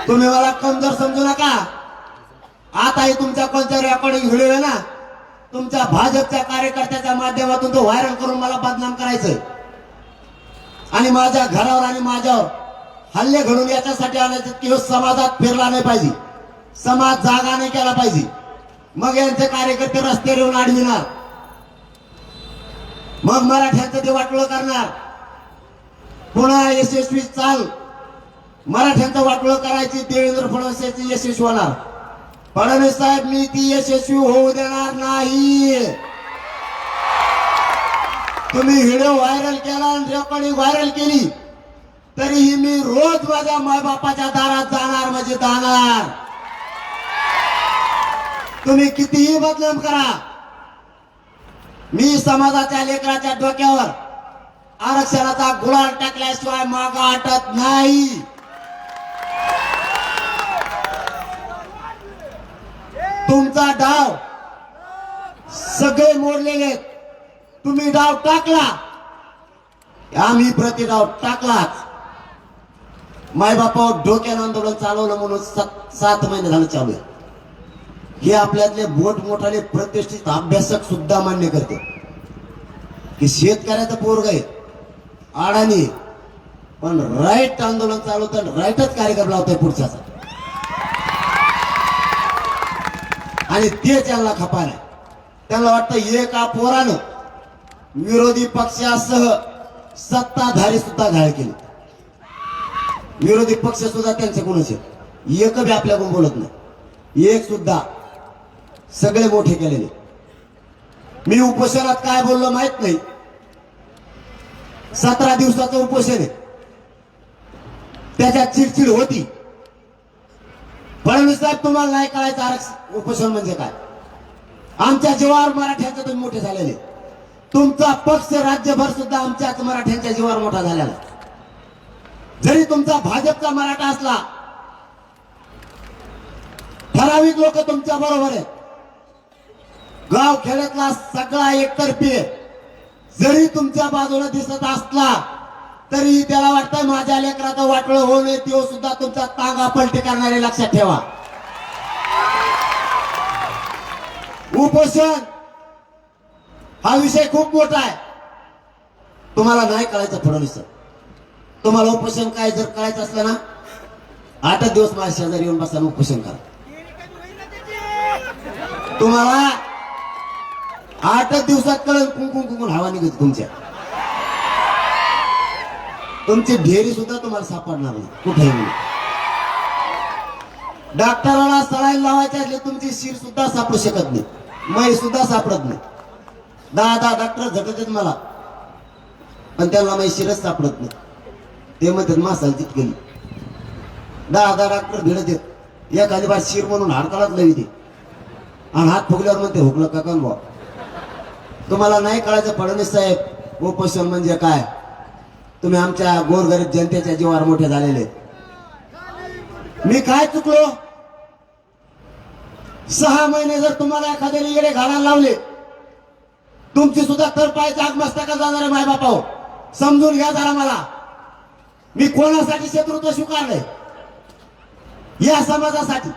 Speaker 4: तुम्ही मला कमजोर समजू नका. आता ही तुमच्या कोणत्या रेकॉर्डिंग व्हिडिओ आहे ना, तुमच्या भाजपच्या कार्यकर्त्याच्या माध्यमातून तो व्हायरल करून मला बदनाम करायचंय आणि माझ्या घरावर आणि माझ्यावर हल्ले घडून याच्यासाठी आणायचे की समाजात फिरला नाही पाहिजे, समाज जागा नाही केला पाहिजे. मग यांचे कार्यकर्ते रस्त्यावर येऊन अडविणार, मग मराठ्यांचं ते वाटोळं करणार. पुन्हा यशस्वी चाल मराठ्यांचं वाटोळं करायची देवेंद्र फडणवीस यशस्वी होणार. फडणवीस साहेब, मी ती यशस्वी होऊ देणार नाही. तुम्ही व्हिडिओ व्हायरल केला आणि रेकॉर्डिंग व्हायरल केली तरीही मी रोज माझ्या मायबापाच्या दारात जाणार म्हणजे जाणार. तुम्ही कितीही बदनाम करा, मी समाजाच्या लेकराच्या डोक्यावर आरक्षणाचा गुलाल टाकल्याशिवाय मागा हटत नाही. तुमचा डाव सगळे मोडलेले, तुम्ही डाव टाकला, आम्ही प्रतिडाव टाकलाच. मायबापावर डोक्यानं आंदोलन चालवलं म्हणून 7 महिने झालं चालू आहे. हे आपल्यातले मोठमोठाले प्रतिष्ठित अभ्यासक सुद्धा मान्य करते की शेतकऱ्याचं पोरग आहे, अडाणी, पण राईट आंदोलन चालवतं, राईटच कार्यक्रम लावतोय पुढच्याचा, आणि ते त्यांना खपा नाही. त्यांना वाटतं एका पोरानं विरोधी पक्षासह सत्ताधारी सुद्धा घायल केले. विरोधी पक्ष सुद्धा त्यांचे कोणाचे एक बी आपल्याकडून बोलत नाही, एक सुद्धा, सगळे मोठे केलेले. मी उपोषणात काय बोललो माहित नाही. 17 दिवसाचं उपोषण आहे, त्याच्यात चिडचिड होती. फडणवीस साहेब, तुम्हाला नाही कळायचं आरक्षण उपोषण म्हणजे काय. आमच्या जीवावर मराठ्यांचं तुम्ही मोठे झालेले, तुमचा पक्ष राज्यभर सुद्धा आमच्याच मराठ्यांच्या जीवावर मोठा झालेला. जरी तुमचा भाजपचा मराठा असला, ठराविक लोक तुमच्या बरोबर आहेत. गाव खेड्यातला सगळा एकतर्फी आहे. जरी तुमच्या बाजूला दिसत असला तरी त्याला वाटतं माझ्या लेकराचं वाटोळं होऊ नये, तो सुद्धा तुमचा तांगा पलटी करणारे, लक्षात ठेवा. उपोषण हा विषय खूप मोठा आहे. तुम्हाला नाही कळायचं फडणवीस, तुम्हाला उपोषण काय जर कळायचं असलं ना, 8 दिवस माझ्या शेजारी येऊन बसा, उपोषण करा. तुम्हाला 8 दिवसात कळून कुंकुन हवा निघत तुमच्या. तुमची ढेरी सुद्धा तुम्हाला सापडणार नाही कुठेही. डॉक्टराला सलाईन लावायचे असले तुमची शिर सुद्धा सापडू शकत नाही, मै सुद्धा सापडत नाही. 10 डॉक्टर झटत मला, पण त्यांना मै शिरच सापडत नाही. ते म्हणतात मासाल चिटकेली. 10 डॉक्टर भिडत येत, एखादी बार शिर म्हणून हाडकालाच लवी ते, आणि हात फुगल्यावर म्हणते हुकलं का कन भाऊ. तुम्हाला नाही कळायचं फडणवीस साहेब उपोषण म्हणजे काय. तुम्ही आमच्या गोरगरीब जनतेच्या जीवावर मोठे झालेले. मी काय चुकलो. 6 महिने जर तुम्हाला एखाद्याने येडे घालायला लावले, तुमची सुद्धा तरपायची आग मस्तकात जाणार आहे मायबापाव. समजून घ्या जरा मला. मी कोणासाठी शत्रुत्व स्वीकारलंय, या समाजासाठी.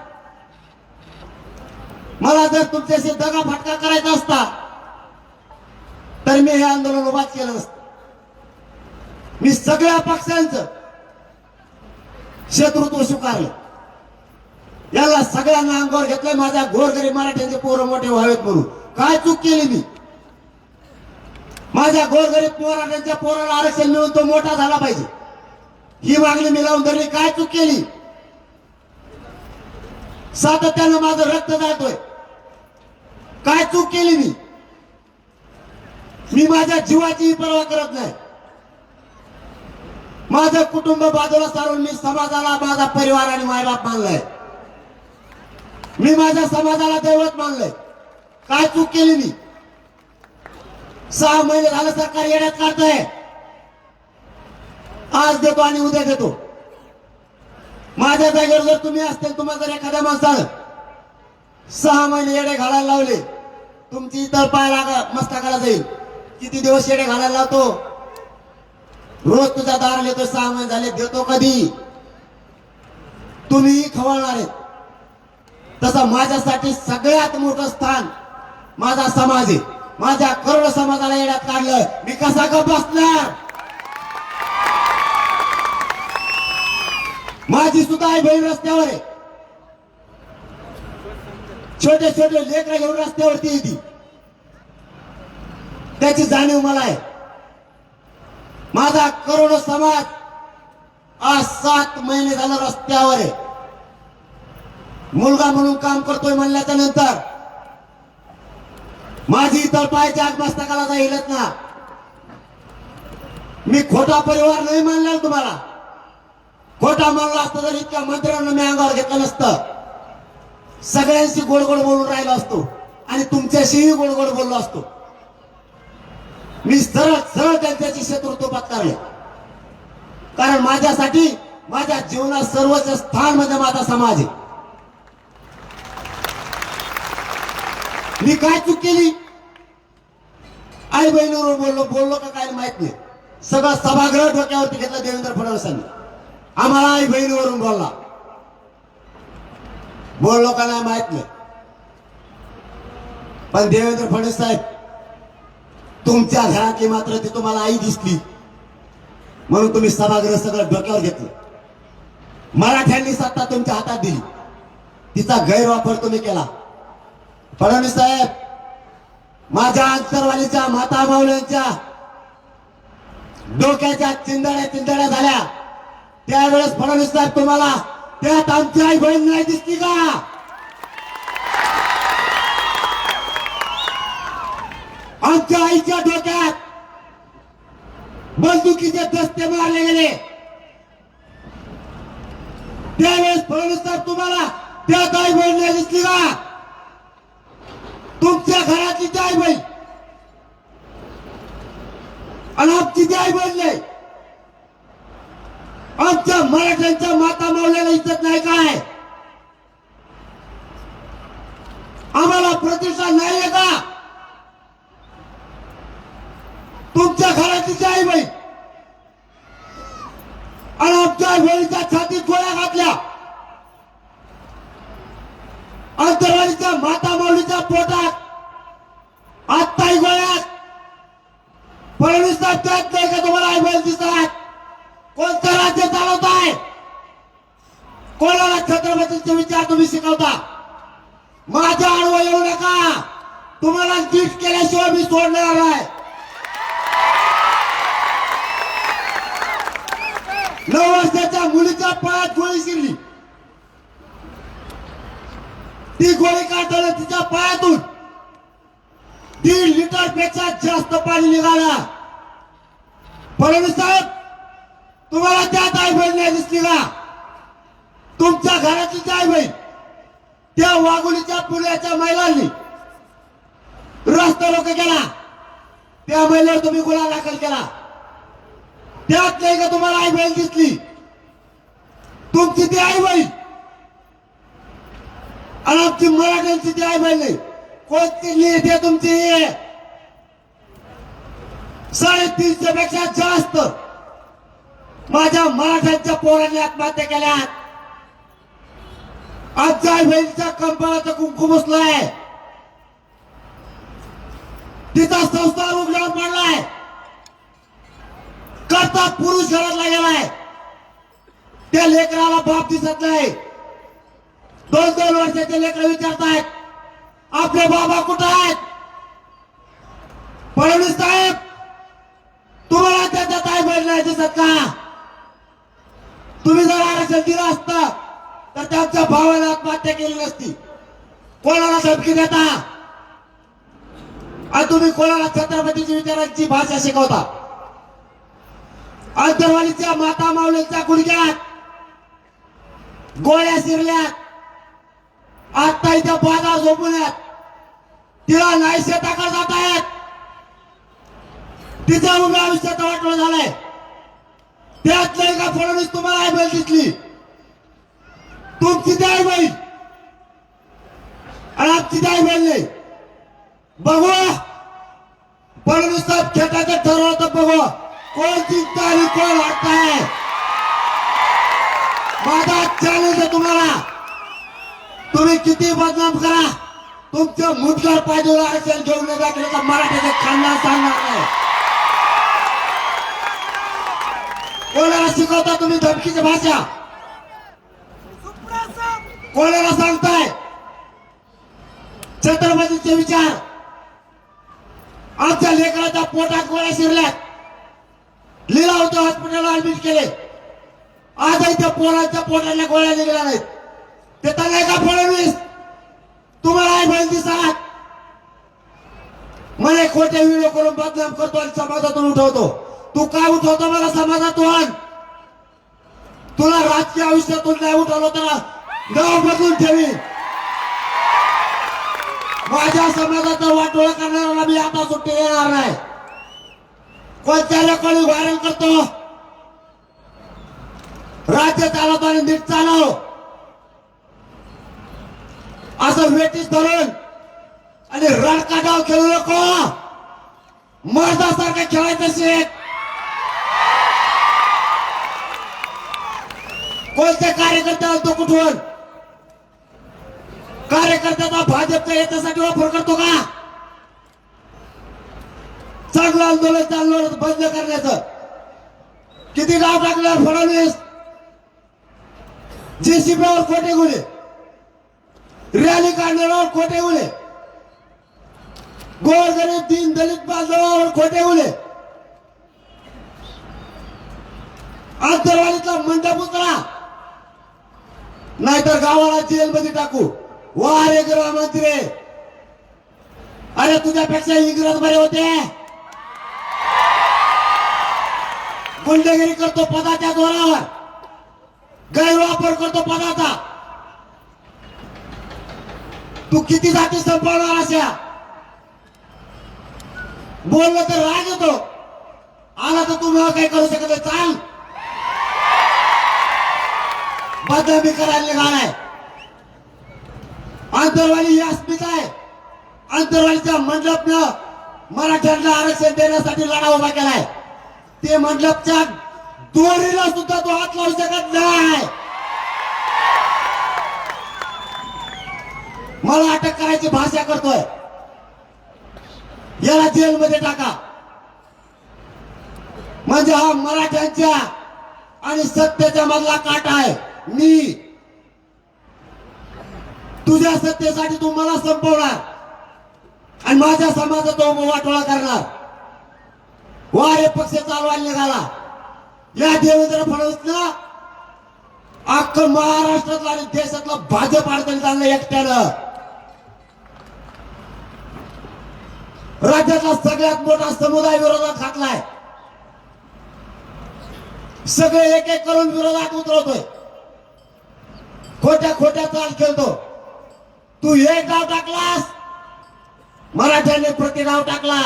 Speaker 4: मला जर तुमच्याशी दगा फटका करायचा असता तर मी हे आंदोलन उभाच केलं नसतं. मी सगळ्या पक्षांचं शत्रुत्व स्वीकारलं, याला सगळ्यांना अंगावर घेतलंय. माझ्या गोरगरीब मराठ्यांचे पोरं मोठे व्हावेत म्हणून. काय चूक केली मी. माझ्या गोरगरीब मराठ्यांच्या पोराला आरक्षण मिळून तो मोठा झाला पाहिजे, ही मागणी मी लावून धरली. काय चूक केली? सातत्यानं माझं रक्त जातोय. काय चूक केली मी? मी माझ्या जीवाची पर्वा करत नाही. माझं कुटुंब बाजूला सारून मी समाजाला माझा परिवार आणि मायबाप मानलाय. मी माझ्या समाजाला दैवत मानलंय. काय चूक केली मी? 6 महिने झालं सरकार येण्यात काढतंय. आज देतो आणि उद्या देतो. माझ्या जागेवर जर तुम्ही असतील, तुम्हाला जर एखाद्या माणसानं 6 महिने येडे घालायला लावले, तुमची इतर पाय मस्तकाला जाईल. किती दिवस येडे घालायला लावतो? रोज तुझ्या दाराला येतो. 6 महिने झाले, देतो कधी? तुम्ही खवळणार आहेत. तसं माझ्यासाठी सगळ्यात मोठं स्थान माझा समाज आहे. माझ्या करोड समाजाला येण्यात काढलं, मी कसा गप बसणार? माझी सुद्धा आई बहीण रस्त्यावर आहे. छोटे छोटे लेकरं घेऊन रस्त्यावरती येते. त्याची जाणीव मला आहे. माझा करोडो समाज आज 7 महिने झालं रस्त्यावर आहे. मुलगा म्हणून काम करतोय म्हणल्याच्या नंतर माझी इतर पायाच्या आग मस्तकाला जाईलच ना. मी खोटा परिवार नाही मानला तुम्हाला. खोटा मानला असतं तर इतक्या मंत्र्यांना मी अंगावर घेतलं नसतं. सगळ्यांशी गोड गोड बोलून राहिलो असतो आणि तुमच्याशीही गोड गोड बोललो असतो. मी सरळ सरळ त्यांच्याशी शत्रुत्व पत्करले. कारण माझ्यासाठी माझ्या जीवनात सर्वोच्च स्थान म्हणजे माझा समाज आहे. मी काय चूक केली? आई बहिणीवर बोललो का काय माहित नाही. सगळं सभागृह डोक्यावरती घेतलं देवेंद्र फडणवीसांनी. आम्हाला आई बहिणीवरून बोललो का नाही माहित नाही. पण देवेंद्र फडणवीस साहेब, तुमच्या घरातली मात्र ती तुम्हाला आई दिसली म्हणून तुम्ही सभागृह सगळं डोक्यावर घेतलं. मराठ्यांनी सत्ता तुमच्या हातात दिली, तिचा गैरवापर तुम्ही केला. फडणवीस साहेब, माझ्या अंतरवालीच्या माता माऊल्यांच्या डोक्याच्या चिंदड्या झाल्या त्यावेळेस फडणवीस साहेब तुम्हाला त्यात आमची आई बहीण नाही दिसली का? आमच्या आईच्या डोक्यात बंदुकीचे दस्ते मारले गेले त्यावेळेस फडणवीस साहेब तुम्हाला त्यात आई बहीण नाही दिसली का? तुमच्या घरातली ती आई बहीण आणि आमची ती आई बहीण नाही. आमच्या मराठ्यांच्या माता मावल्याला इज्जत नाही काय? आम्हाला प्रतिष्ठा नाहीये का? तुमच्या घराची आई बहीण आणि आमच्या आई बहिणीच्या छातीत गोळ्या घातल्या. अंतरवालीच्या माता माऊलीच्या पोटात आत्ताही गोळ्यात. फडणवीस साहेब त्यात नाही का तुम्हाला आई बहीण दिसतात? कोणतं राज्य चालवत आहे? कोणाला छत्रपतीचे विचार तुम्ही शिकवता? माझ्या आडवं येऊ नका. तुम्हाला गिफ्ट केल्याशिवाय मी सोडणार नाही. 9 वर्षाच्या मुलीच्या पायात गोळी शिरली. ती गोळी काढताना तिच्या पायातून 1.5 लिटर पेक्षा जास्त पाणी निघालं. फडणवीस साहेब, तुम्हाला त्यात आई बहीण नाही दिसली का? तुमच्या घराची आई बहीण त्या वाघोलीच्या पुण्याच्या महिलांनी रस्ता रोको केला. त्या महिलेवर तुम्ही गुन्हा दाखल केला. त्यात नाही का तुम्हाला आई बहीण दिसली? तुमची ती आई बहीण आणि आमची मराठ्यांची ती आई बहीण नाही. कोणती नेते तुमची? 350 पेक्षा जास्त माझ्या मराठ्यांच्या पोरांनी आत्महत्या केल्या. आमच्या आई बहिणीच्या कंपाळाचा कुंकू बसलाय. तिचा संसार उघड्यावर पडलाय. करता पुरुष घरातला गेलाय. त्या लेकराला बाप दिसत नाही. 2-2 वर्षाचे लेकर विचारतायत आपले बाबा कुठे आहेत? फडणवीस साहेब, तुम्हाला त्याच्यात आई बहीण नाही दिसत का? तुम्ही जर आरक्षण दिलं असतं तर त्यांच्या भावाला आत्महत्या केली नसती. कोणाला धमकी देता आणि तुम्ही कोणाला छत्रपतीची विचारांची भाषा शिकवता. अंतरवालीच्या माता माऊलीच्या गुडघ्यात गोळ्या शिरल्यात. आता इथे बाधा झोपल्यात. तिला नाहीसे टाकत जात आहेत. तिचं उभ्या आयुष्यात वाटलं झालंय. त्यात नाही का फडणवीस तुम्हाला आई बहीण दिसली. तुमची आई बहीण आणि आमची आई बहीण नाही. बघू फडणवीस साहेब खेटाचं ठरवलं तर बघू कोण जिंकता आणि कोण हटताय. माझा चॅलेंज आहे तुम्हाला. तुम्ही किती बदनाम करा, तुमच्या मुठ्यावर पायदूर आरक्षण घेऊन टाकलं तर मराठीचे खानदान सांगणार नाही. कोणाला शिकवता तुम्ही धमकीची भाषा? कोणाला सांगताय छत्रपतीचे विचार? आमच्या लेकराच्या पोटात गोळ्या शिरल्यात. लीलावती हॉस्पिटलला ऍडमिट केले. आजही त्या पोराच्या पोटातल्या गोळ्या निघाल्या नाहीत. ते तर नाही का फडणवीस तुम्हाला आई बहीण दिसतात. मला खोटे व्हिडिओ करून बदनाम करतो आणि समाजातून उठवतो. तू काय उठवतो मला समाजातून? तुला राजकीय आयुष्यातून नाही उठवलं तर गाव बदलून ठेवी. माझ्या समाजाचा वाटोळा करणाऱ्याला मी आता सुट्टी देणार नाही. कोणत्या कोणी व्हायरल करतो. राज्य चालवतो आणि नीट चालव असं वेटीस धरून आणि रडका डाव खेळू नको. मर्दासारखं खेळायचं शिक. कोणत्या कार्यकर्त्याला तो कुठून कार्यकर्त्याचा भाजपच्या याच्यासाठी वापर करतो का? चांगलं आंदोलन चाललं बंद करण्याचं. किती गाव टाकल्यावर फडणवीस जेसीबीवर खोटे गुन्हे, रॅली काढण्यावर खोटे गुन्हे, गोरगरीब दीन दलित बांधवावर खोटे गुन्हे, आंतरवालीचा मंडप उचला नाहीतर गावाला जेलमध्ये टाकू. वा रे गृहमंत्री, अरे तुझ्यापेक्षा इंग्रज बरे होते. गुंडगिरी करतो पदाच्या जोरावर, गैरवापर करतो पदाचा. तू किती जाती संपवणार अशा? बोललो तर राग येतो. आला तर तू मला काही करू शकत नाही. चाल बदनामी करायला निघालाय. अंतरवाली ही अस्मिता आहे. अंतरवालीच्या मंडपनं मराठ्यांना आरक्षण देण्यासाठी लढा उभा केलाय. ते मंडपच्या दोरीला सुद्धा तो हात लावू शकत नाही. मला अटक करायची भाषा करतोय. याला जेलमध्ये टाका. म्हणजे हा मराठ्यांच्या आणि सत्तेच्या मधला काटा आहे. मी तुझ्या सत्तेसाठी तू मला संपवणार आणि माझ्या समाजाचा वाटोळा करणार. वारे पक्ष चालवायला निघाला. या देवेंद्र फडणवीसनं अख्खं महाराष्ट्रातलं आणि देशातलं भाजप अडचणी चाललं एकट्यानं. राज्यातला सगळ्यात मोठा समुदाय विरोधात घातलाय. सगळे एक एक करून विरोधात उतरवतोय. खोट्या खोट्या चाल खेळतो. तू एक डाव टाकलास, मराठ्याने प्रति डाव टाकला.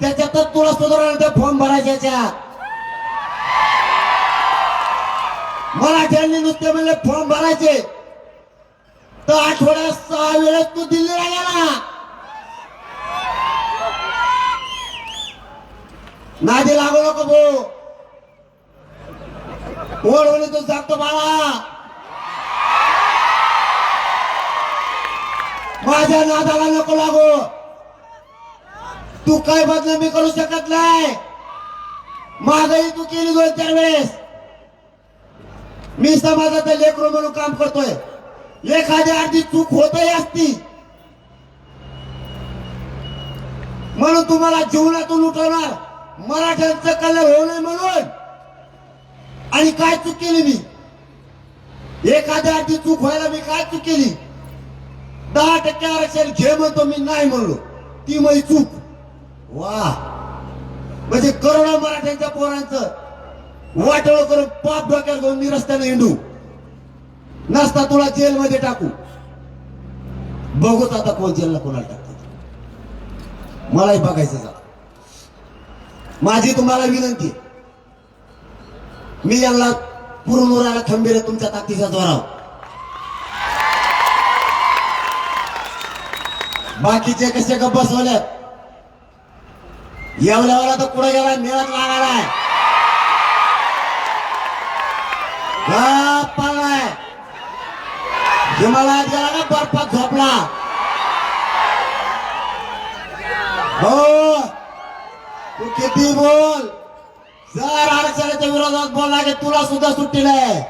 Speaker 4: त्याच्यातच तुला सुधारणा फॉर्म भरायच्या. मराठ्यांनी नुसते म्हणले फॉर्म भरायचे तर आठवड्यात 6 वेळेस तू दिल्लीला गेला. नादी लागू नको भाऊ. ओढवली तू सांगतो बाळा. माझ्या नादाला नको लागू. तू काय बदनामी करू शकत नाही. मागही तू केली 2-4 वेळेस. मी समाजाचा लेकरू म्हणून काम करतोय. एखादी अर्धी चूक होतही असती म्हणून तुम्हाला जीवनातून उठवणार. मराठ्यांचं कल्याण होऊ नये म्हणून. आणि काय चूक केली मी? एखाद्या अर्थी चूक व्हायला मी काय चूक केली? 10% आरक्षण घे म्हणतो मी, नाही म्हणलो, ती माझी चूक. वा, म्हणजे करोडो मराठ्यांच्या पोरांचं वाटोळ करून पाप डोक्यात घेऊन मी रस्त्याने हिंडू, नसता तुला जेलमध्ये टाकू. बघूत आता कोण जेलला कोणाला टाकतात, मलाही बघायचं झालं. माझी तुम्हाला विनंती आहे, मी यांना पुरून उरायला खंबीर आहे तुमच्या ताकदीच्या जोरावर. बाकीचे कसे गप्प बसवल्यात, येवल्यावाला तर पुढे गेला, मेळात लागायलाय, पाळलाय, हिमालयात गेला का बर्फात झोपला. हो, तू किती बोल, जर आरक्षणाच्या विरोधात बोलला की तुला सुद्धा सुट्टी नाही.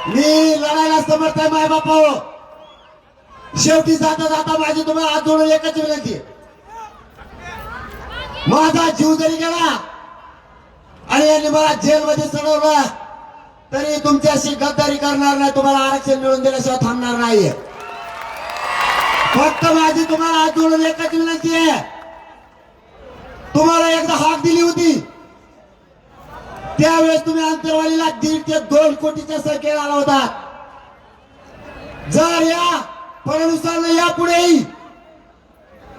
Speaker 4: मी लढायला समर्थ आहे माय बापा. शेवटी जाता जाता माझी तुम्हाला हात जोडून एकच विनंती आहे, माझा जीव जरी गेला आणि यांनी मला जेलमध्ये चढवलं तरी तुमच्याशी गद्दारी करणार नाही, तुम्हाला आरक्षण मिळवून दिल्याशिवाय थांबणार नाहीये. फक्त माझी तुम्हाला हात जोडून एकच विनंती आहे, तुम्हाला एकदा हाक दिली होती त्यावेळेस तुम्ही अंतरवालीला 1.5 ते 2 कोटीच्या संख्येला आला होता. जर या फडणवीसांना यापुढेही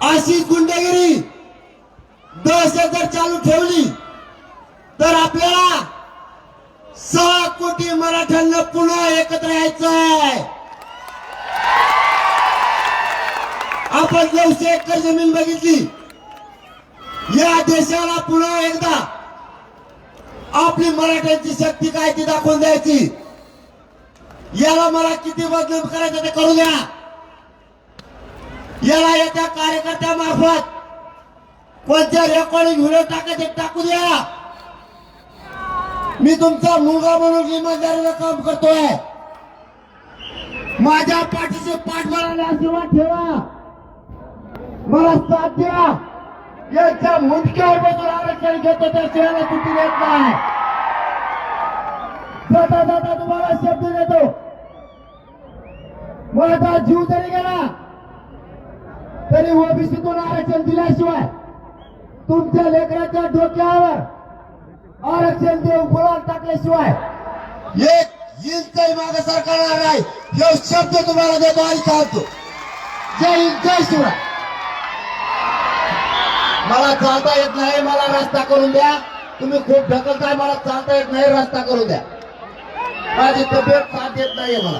Speaker 4: अशी गुंडगिरी दहशत जर चालू ठेवली तर आपल्याला 6 कोटी मराठ्यांना पुन्हा एकत्र यायचंय. आपण 900 एकर जमीन बघितली, या देशाला पुन्हा एकदा आपली मराठ्यांची शक्ती काय ती दाखवून द्यायची. याला मला किती बदनाम करायचं ते करू द्या, याला येत्या कार्यकर्त्यामार्फत कोणत्या रेकॉर्डिंग व्हिडिओ टाकायचे टाकू द्या. मी तुमचा मुलगा म्हणून इमानदारीनं काम करतोय, माझ्या पाठीचे पाठबळाने आशीर्वाद ठेवा, मला साथ द्या. यांच्या मुंडक्यावर बसून आरक्षण घेतो त्या शिवाला सुट्टी देत नाही. जाता जाता तुम्हाला शब्द देतो, माझा जीव जरी गेला तरी ओबीसीतून आरक्षण दिल्याशिवाय तुमच्या लेकराच्या डोक्यावर आरक्षण देऊन गुलाल टाकल्याशिवाय एक इंचही मागे सरकारणार नाही. हे शब्द तुम्हाला देतो आणि सांगतो. जय हिंद, जय शिवराय. मला चालता येत नाही, मला रस्ता करून द्या. तुम्ही खूप ढकलताय, मला चालता येत नाही, रस्ता करून द्या. माझी तब्येत साथ देत नाहीये मला.